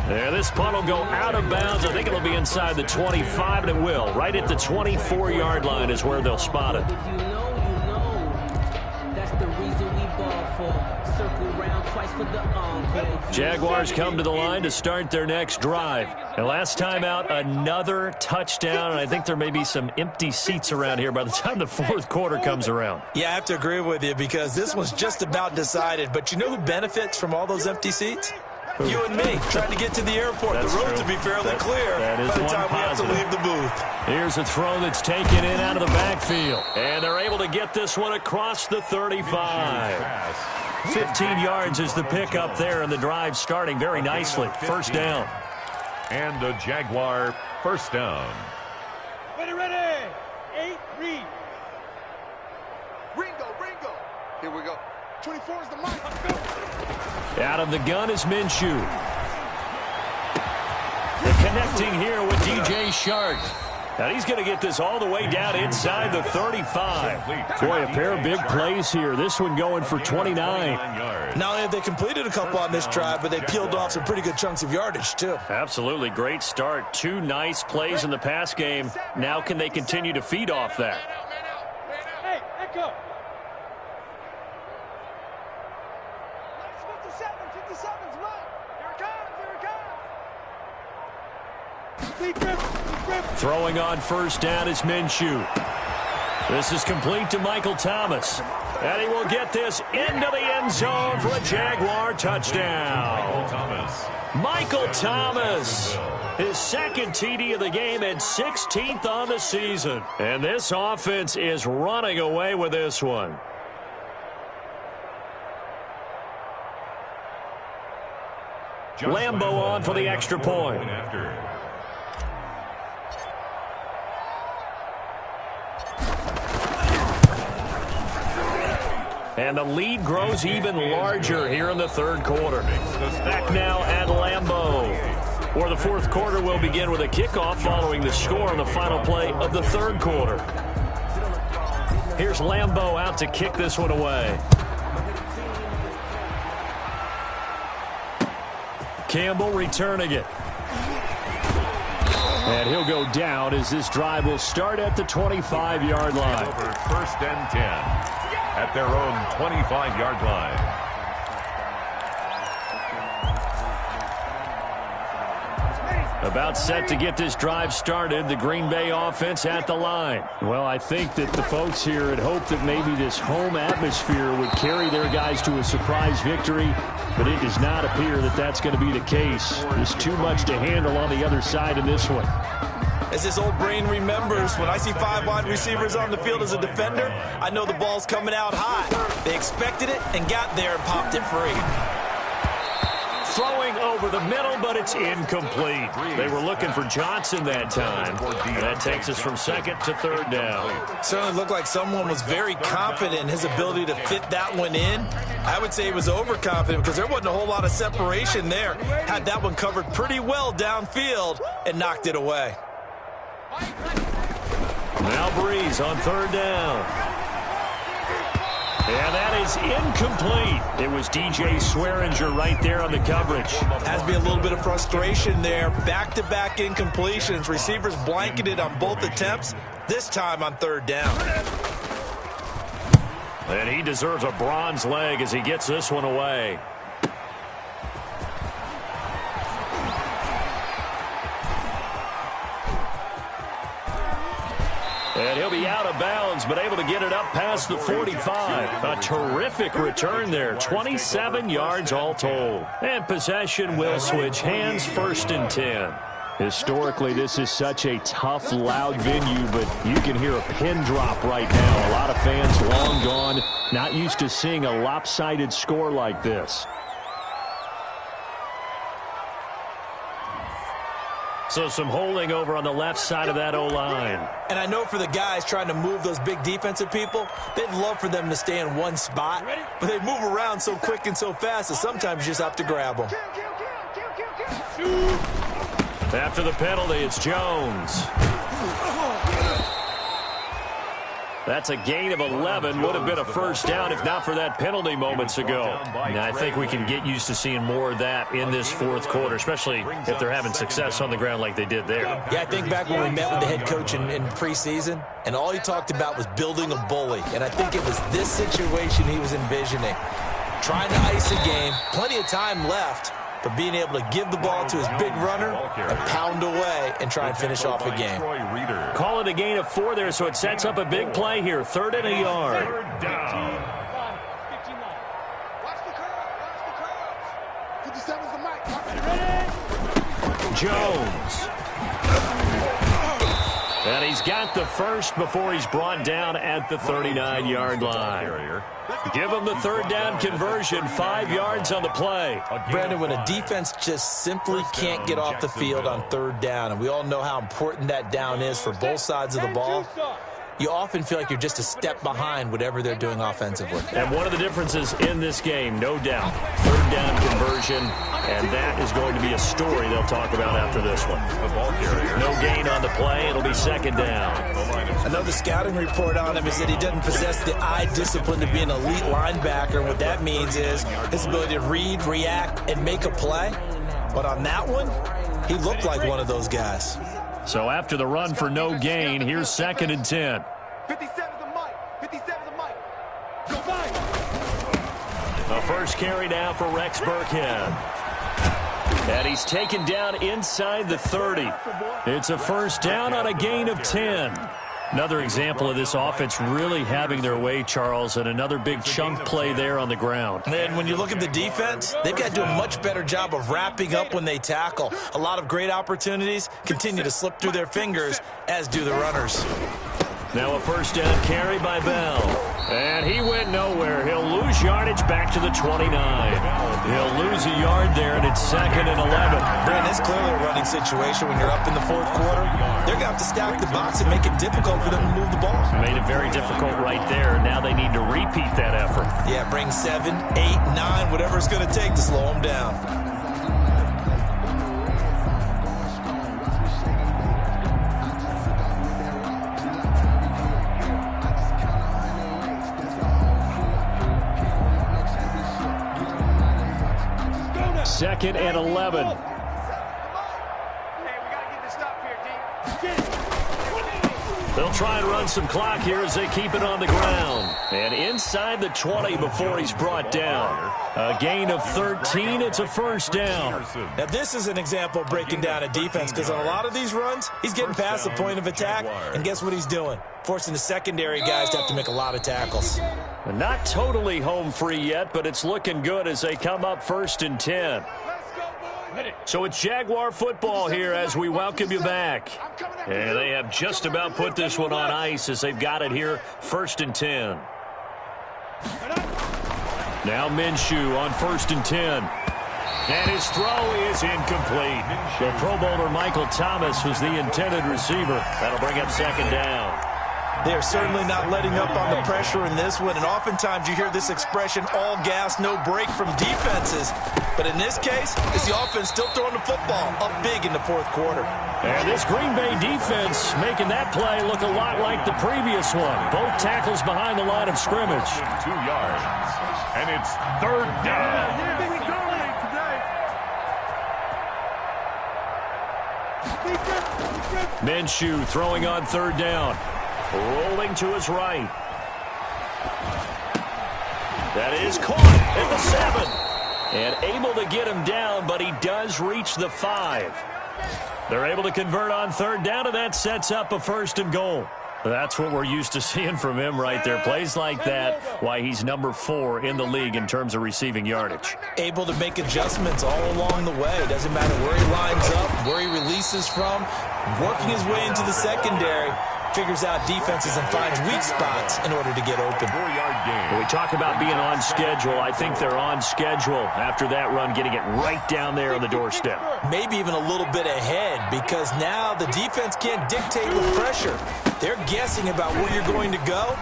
There, this punt will go out of bounds. I think it'll be inside the 25, and it will. Right at the 24-yard line is where they'll spot it. If you know, that's the reason we ball for. Circle round twice for the encore. Jaguars come to the line to start their next drive. And last time out, another touchdown, and I think there may be some empty seats around here by the time the 4th quarter comes around. Yeah, I have to agree with you because this one's just about decided. But you know who benefits from all those empty seats? You and me, trying to get to the airport. That's the road true. to be fairly clear that is by the one time positive. we have to leave the booth. Here's a throw that's taken in out of the backfield. And they're able to get this one across the 35. 15 yards is the pickup there, and the drive starting very nicely. 1st down. And a Jaguar 1st down. Ready. 8, read. Ringo. Here we go. 24 is the mark. Let's go. Out of the gun is Minshew. The connecting here with DJ Shark. Now he's going to get this all the way down inside the 35. Boy, a pair of big plays here. This one going for 29. Not only have they completed a couple on this drive, but they peeled off some pretty good chunks of yardage, too. Absolutely. Great start. 2 nice plays in the pass game. Now can they continue to feed off that? Hey, echo. 57's mine. Here it comes. Throwing on 1st down is Minshew. This is complete to Michael Thomas. And he will get this into the end zone for a Jaguar touchdown. Michael Thomas. His 2nd TD of the game and 16th on the season. And this offense is running away with this one. Lambeau on for the extra point. And the lead grows even larger here in the 3rd quarter. Back now at Lambeau, where the 4th quarter will begin with a kickoff following the score on the final play of the 3rd quarter. Here's Lambeau out to kick this one away. Campbell returning it. And he'll go down as this drive will start at the 25-yard line. Over 1st and 10 at their own 25-yard line. About set to get this drive started, the Green Bay offense at the line. Well, I think that the folks here had hoped that maybe this home atmosphere would carry their guys to a surprise victory, but it does not appear that that's going to be the case. There's too much to handle on the other side in this one. As this old brain remembers, when I see 5 wide receivers on the field as a defender, I know the ball's coming out high. They expected it and got there and popped it free. Throwing over the middle, but it's incomplete. They were looking for Johnson that time. That takes us from second to third down. Certainly looked like someone was very confident in his ability to fit that one in. I would say he was overconfident because there wasn't a whole lot of separation there. Had that one covered pretty well downfield and knocked it away. Now Breeze on third down. And that is incomplete. It was DJ Swearinger right there on the coverage. Has to be a little bit of frustration there. Back-to-back incompletions. Receivers blanketed on both attempts, this time on third down. And he deserves a bronze leg as he gets this one away. And he'll be out of bounds, but able to get it up past the 45. A terrific return there. 27 yards all told. And possession will switch hands, 1st and 10. Historically, this is such a tough, loud venue, but you can hear a pin drop right now. A lot of fans long gone, not used to seeing a lopsided score like this. So some holding over on the left side of that O-line. And I know for the guys trying to move those big defensive people, they'd love for them to stay in one spot, but they move around so quick and so fast that sometimes you just have to grab them. After the penalty, it's Jones. That's a gain of 11. Would have been a first down if not for that penalty moments ago. And I think we can get used to seeing more of that in this fourth quarter, especially if they're having success on the ground like they did there. Yeah, I think back when we met with the head coach in preseason, and all he talked about was building a bully. And I think it was this situation he was envisioning. Trying to ice a game, plenty of time left, but being able to give the ball to his big runner and pound away and try and finish off a game. Call it a gain of 4 there, so it sets up a big play here. 3rd and a yard. Third down. Jones. And he's got the first before he's brought down at the 39-yard line. Give him the third down conversion, 5 yards on the play. Brandon, when a defense just simply can't get off the field on third down, and we all know how important that down is for both sides of the ball, you often feel like you're just a step behind whatever they're doing offensively. And one of the differences in this game, no doubt, third down conversion, and that is going to be a story they'll talk about after this one. No gain on the play. It'll be 2nd down. I know the scouting report on him is that he doesn't possess the eye discipline to be an elite linebacker. What that means is his ability to read, react, and make a play. But on that one, he looked like one of those guys. So after the run for no gain, here's 2nd and 10. 57 to Mike. 57 to Mike. Go Mike. The first carry now for Rex Burkhead. And he's taken down inside the 30. It's a first down on a gain of 10. Another example of this offense really having their way, Charles, and another big chunk play there on the ground. And when you look at the defense, they've got to do a much better job of wrapping up when they tackle. A lot of great opportunities continue to slip through their fingers, as do the runners. Now a first down carry by Bell. And he went nowhere. He'll lose yardage back to the 29. He'll lose a yard there, and it's 2nd and 11. Brandon, it's clearly a running situation when you're up in the fourth quarter. They're going to have to stack the box and make it difficult for them to move the ball. Made it very difficult right there. Now they need to repeat that effort. Yeah, bring 7, 8, 9, whatever it's going to take to slow them down. Second and 11. Hey, we got to get this stop here, D. They'll try and run some clock here as they keep it on the ground. And inside the 20 before he's brought down. A gain of 13. It's a first down. Now, this is an example of breaking down a defense because on a lot of these runs, he's getting past the point of attack. And guess what he's doing? Forcing the secondary guys to have to make a lot of tackles. Not totally home free yet, but it's looking good as they come up 1st and 10. So it's Jaguar football here as we welcome you back. And they have just about put this one on ice as they've got it here, 1st and 10. Now Minshew on 1st and 10. And his throw is incomplete. The Pro Bowler Michael Thomas was the intended receiver. That'll bring up second down. They're certainly not letting up on the pressure in this one, and oftentimes you hear this expression, all gas, no break from defenses. But in this case, it's the offense still throwing the football up big in the fourth quarter. And this Green Bay defense making that play look a lot like the previous one. Both tackles behind the line of scrimmage. 2 yards. And it's third down. Minshew throwing on third down. Rolling to his right. That is caught at the 7. And able to get him down, but he does reach the 5. They're able to convert on third down, and that sets up a first and goal. That's what we're used to seeing from him right there. Plays like that, why he's number 4 in the league in terms of receiving yardage. Able to make adjustments all along the way. Doesn't matter where he lines up, where he releases from, working his way into the secondary. Figures out defenses and finds weak spots in order to get open. 4-yard gain. When we talk about being on schedule, I think they're on schedule after that run, getting it right down there on the doorstep. Maybe even a little bit ahead, because now the defense can't dictate with pressure. They're guessing about where you're going to go.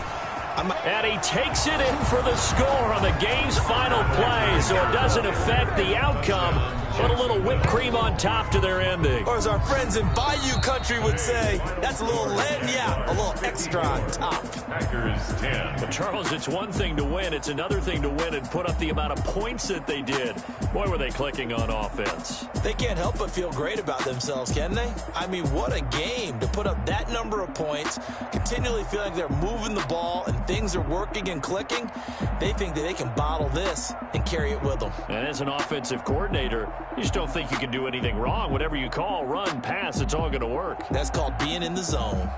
And he takes it in for the score on the game's final play, so it doesn't affect the outcome, but a little whipped cream on top to their ending. Or as our friends in Bayou Country would say, that's a little lagniappe, a little extra on top. Packers 10. But Charles, it's one thing to win. It's another thing to win and put up the amount of points that they did. Boy, were they clicking on offense. They can't help but feel great about themselves, can they? I mean, what a game to put up that number of points, continually feeling like they're moving the ball and things are working and clicking. They think that they can bottle this and carry it with them. And as an offensive coordinator, you just don't think you can do anything wrong. Whatever you call, run, pass, it's all going to work. That's called being in the zone.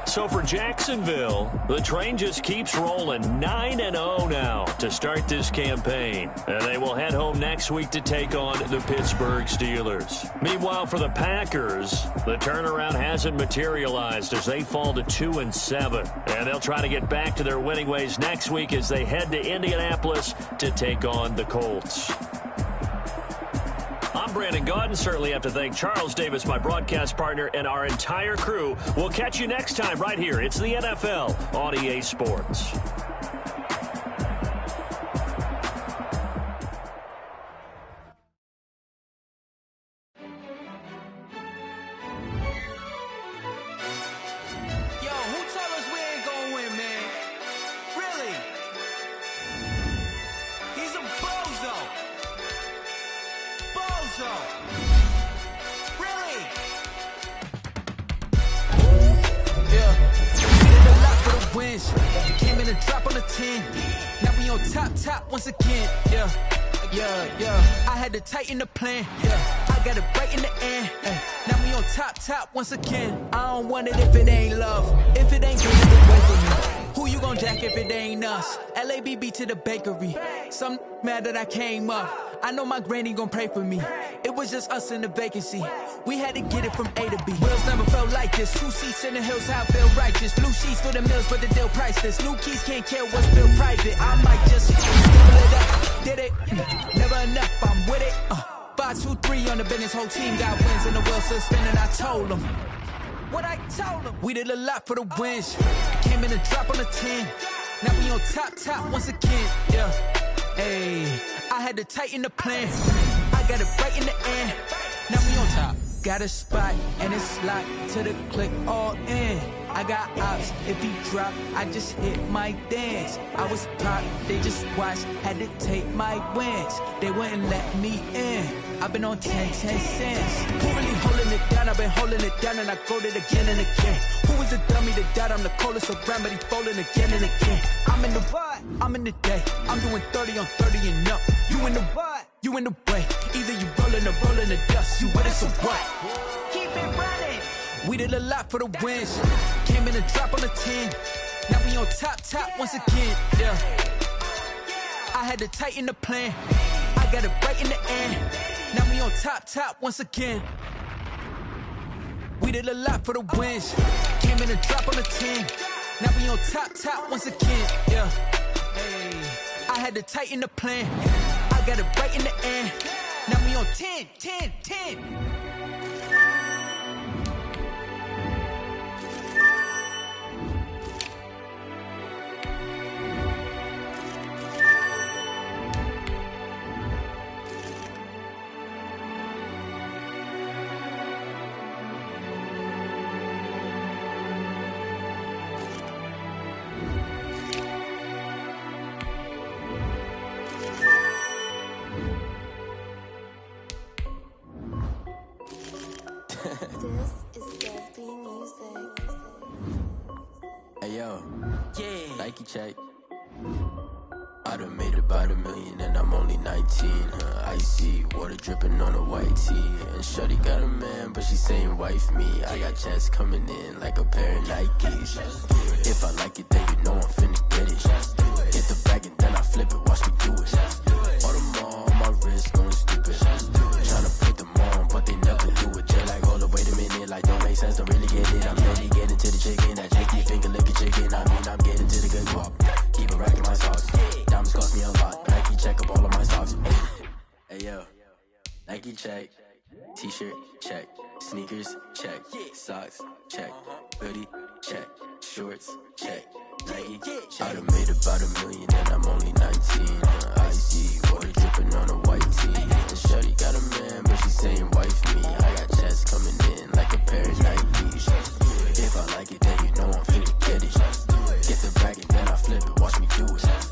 So for Jacksonville, the train just keeps rolling 9-0 now to start this campaign. And they will head home next week to take on the Pittsburgh Steelers. Meanwhile, for the Packers, the turnaround hasn't materialized as they fall to 2-7. And they'll try to get back to their winning ways next week as they head to Indianapolis to take on the Colts. I'm Brandon Gaudin. Certainly have to thank Charles Davis, my broadcast partner, and our entire crew. We'll catch you next time right here. It's the NFL on EA Sports. Came in a drop on a 10. Now we on top once again. Yeah. I had to tighten the plan. Yeah. I got it right in the end. Now we on top once again. I don't want it if it ain't love. If it ain't good, it's away from me. Who you gon' jack if it ain't us? LABB to the bakery. Some mad that I came up. I know my granny gon' pray for me. It was just us in the vacancy. We had to get it from A to B. Wheels never felt like this. 2 seats in the hills, how I feel righteous. Blue sheets for the mills, but the deal priceless. New keys can't care what's still private. I might just double it up. Did it? Never enough, I'm with it. 5, 2, 3 on the business. Whole team got wins and the wheels still spinning. I told them what I told them. We did a lot for the wins. Came in a drop on a 10. Now we on top once again. Yeah. Hey, I had to tighten the plan. I got it right in the end. Now we on top. Got a spot and it's locked to the click all in. I got ops, if he drop, I just hit my dance. I was pop, they just watched, had to take my wins. They wouldn't let me in. I've been on 10 cents. Who really holding it down? I've been holding it down and I go it again and again. Who is the dummy that died? I'm the coldest around, but he folding again and again. I'm in the what? I'm in the day. I'm doing 30 on 30 and up. You in the what? You in the way. Either you rolling or rolling the dust. You with it, so what? Keep it running. We did a lot for the wins. Came in a drop on a 10. Now we on top once again. Yeah. I had to tighten the plan. I got it right in the end. Now we on top once again. We did a lot for the wins. Came in a drop on a 10. Now we on top once again. Yeah. Hey. I had to tighten the plan. I I got it right in the end. Now we on 10, 10, 10. Hey yo, yeah. Nike check. I done made about $1 million and I'm only 19. Icy water dripping on a white tee. And shorty got a man, but she saying wife me. I got checks coming in like a pair of Nikes. If I like it, then you know I'm finna get it. Get the bag and then I flip it, watch me do it. All on my wrist going stupid. Tryna put them on, but they never do it. They're like, hold up, wait a minute, like don't make sense, don't really get it. I'm ready, getting to the chicken, that tricky finger licking chicken. I mean, I'm getting to the good guap. Keep it racking my socks. Diamonds cost me a lot. Nike check up all of my socks. Hey yo, Nike check. T-shirt check. Sneakers check. Socks check. Hoodie check. Shorts check. Nike I done made about $1 million and I'm only 19. Icy water dripping on a white tee. And shorty got a man, but she saying wife me. I got checks coming in like a pair of Nikes. If I like it, then you know I'm finna get it. Get the bag and then I flip it, watch me do it.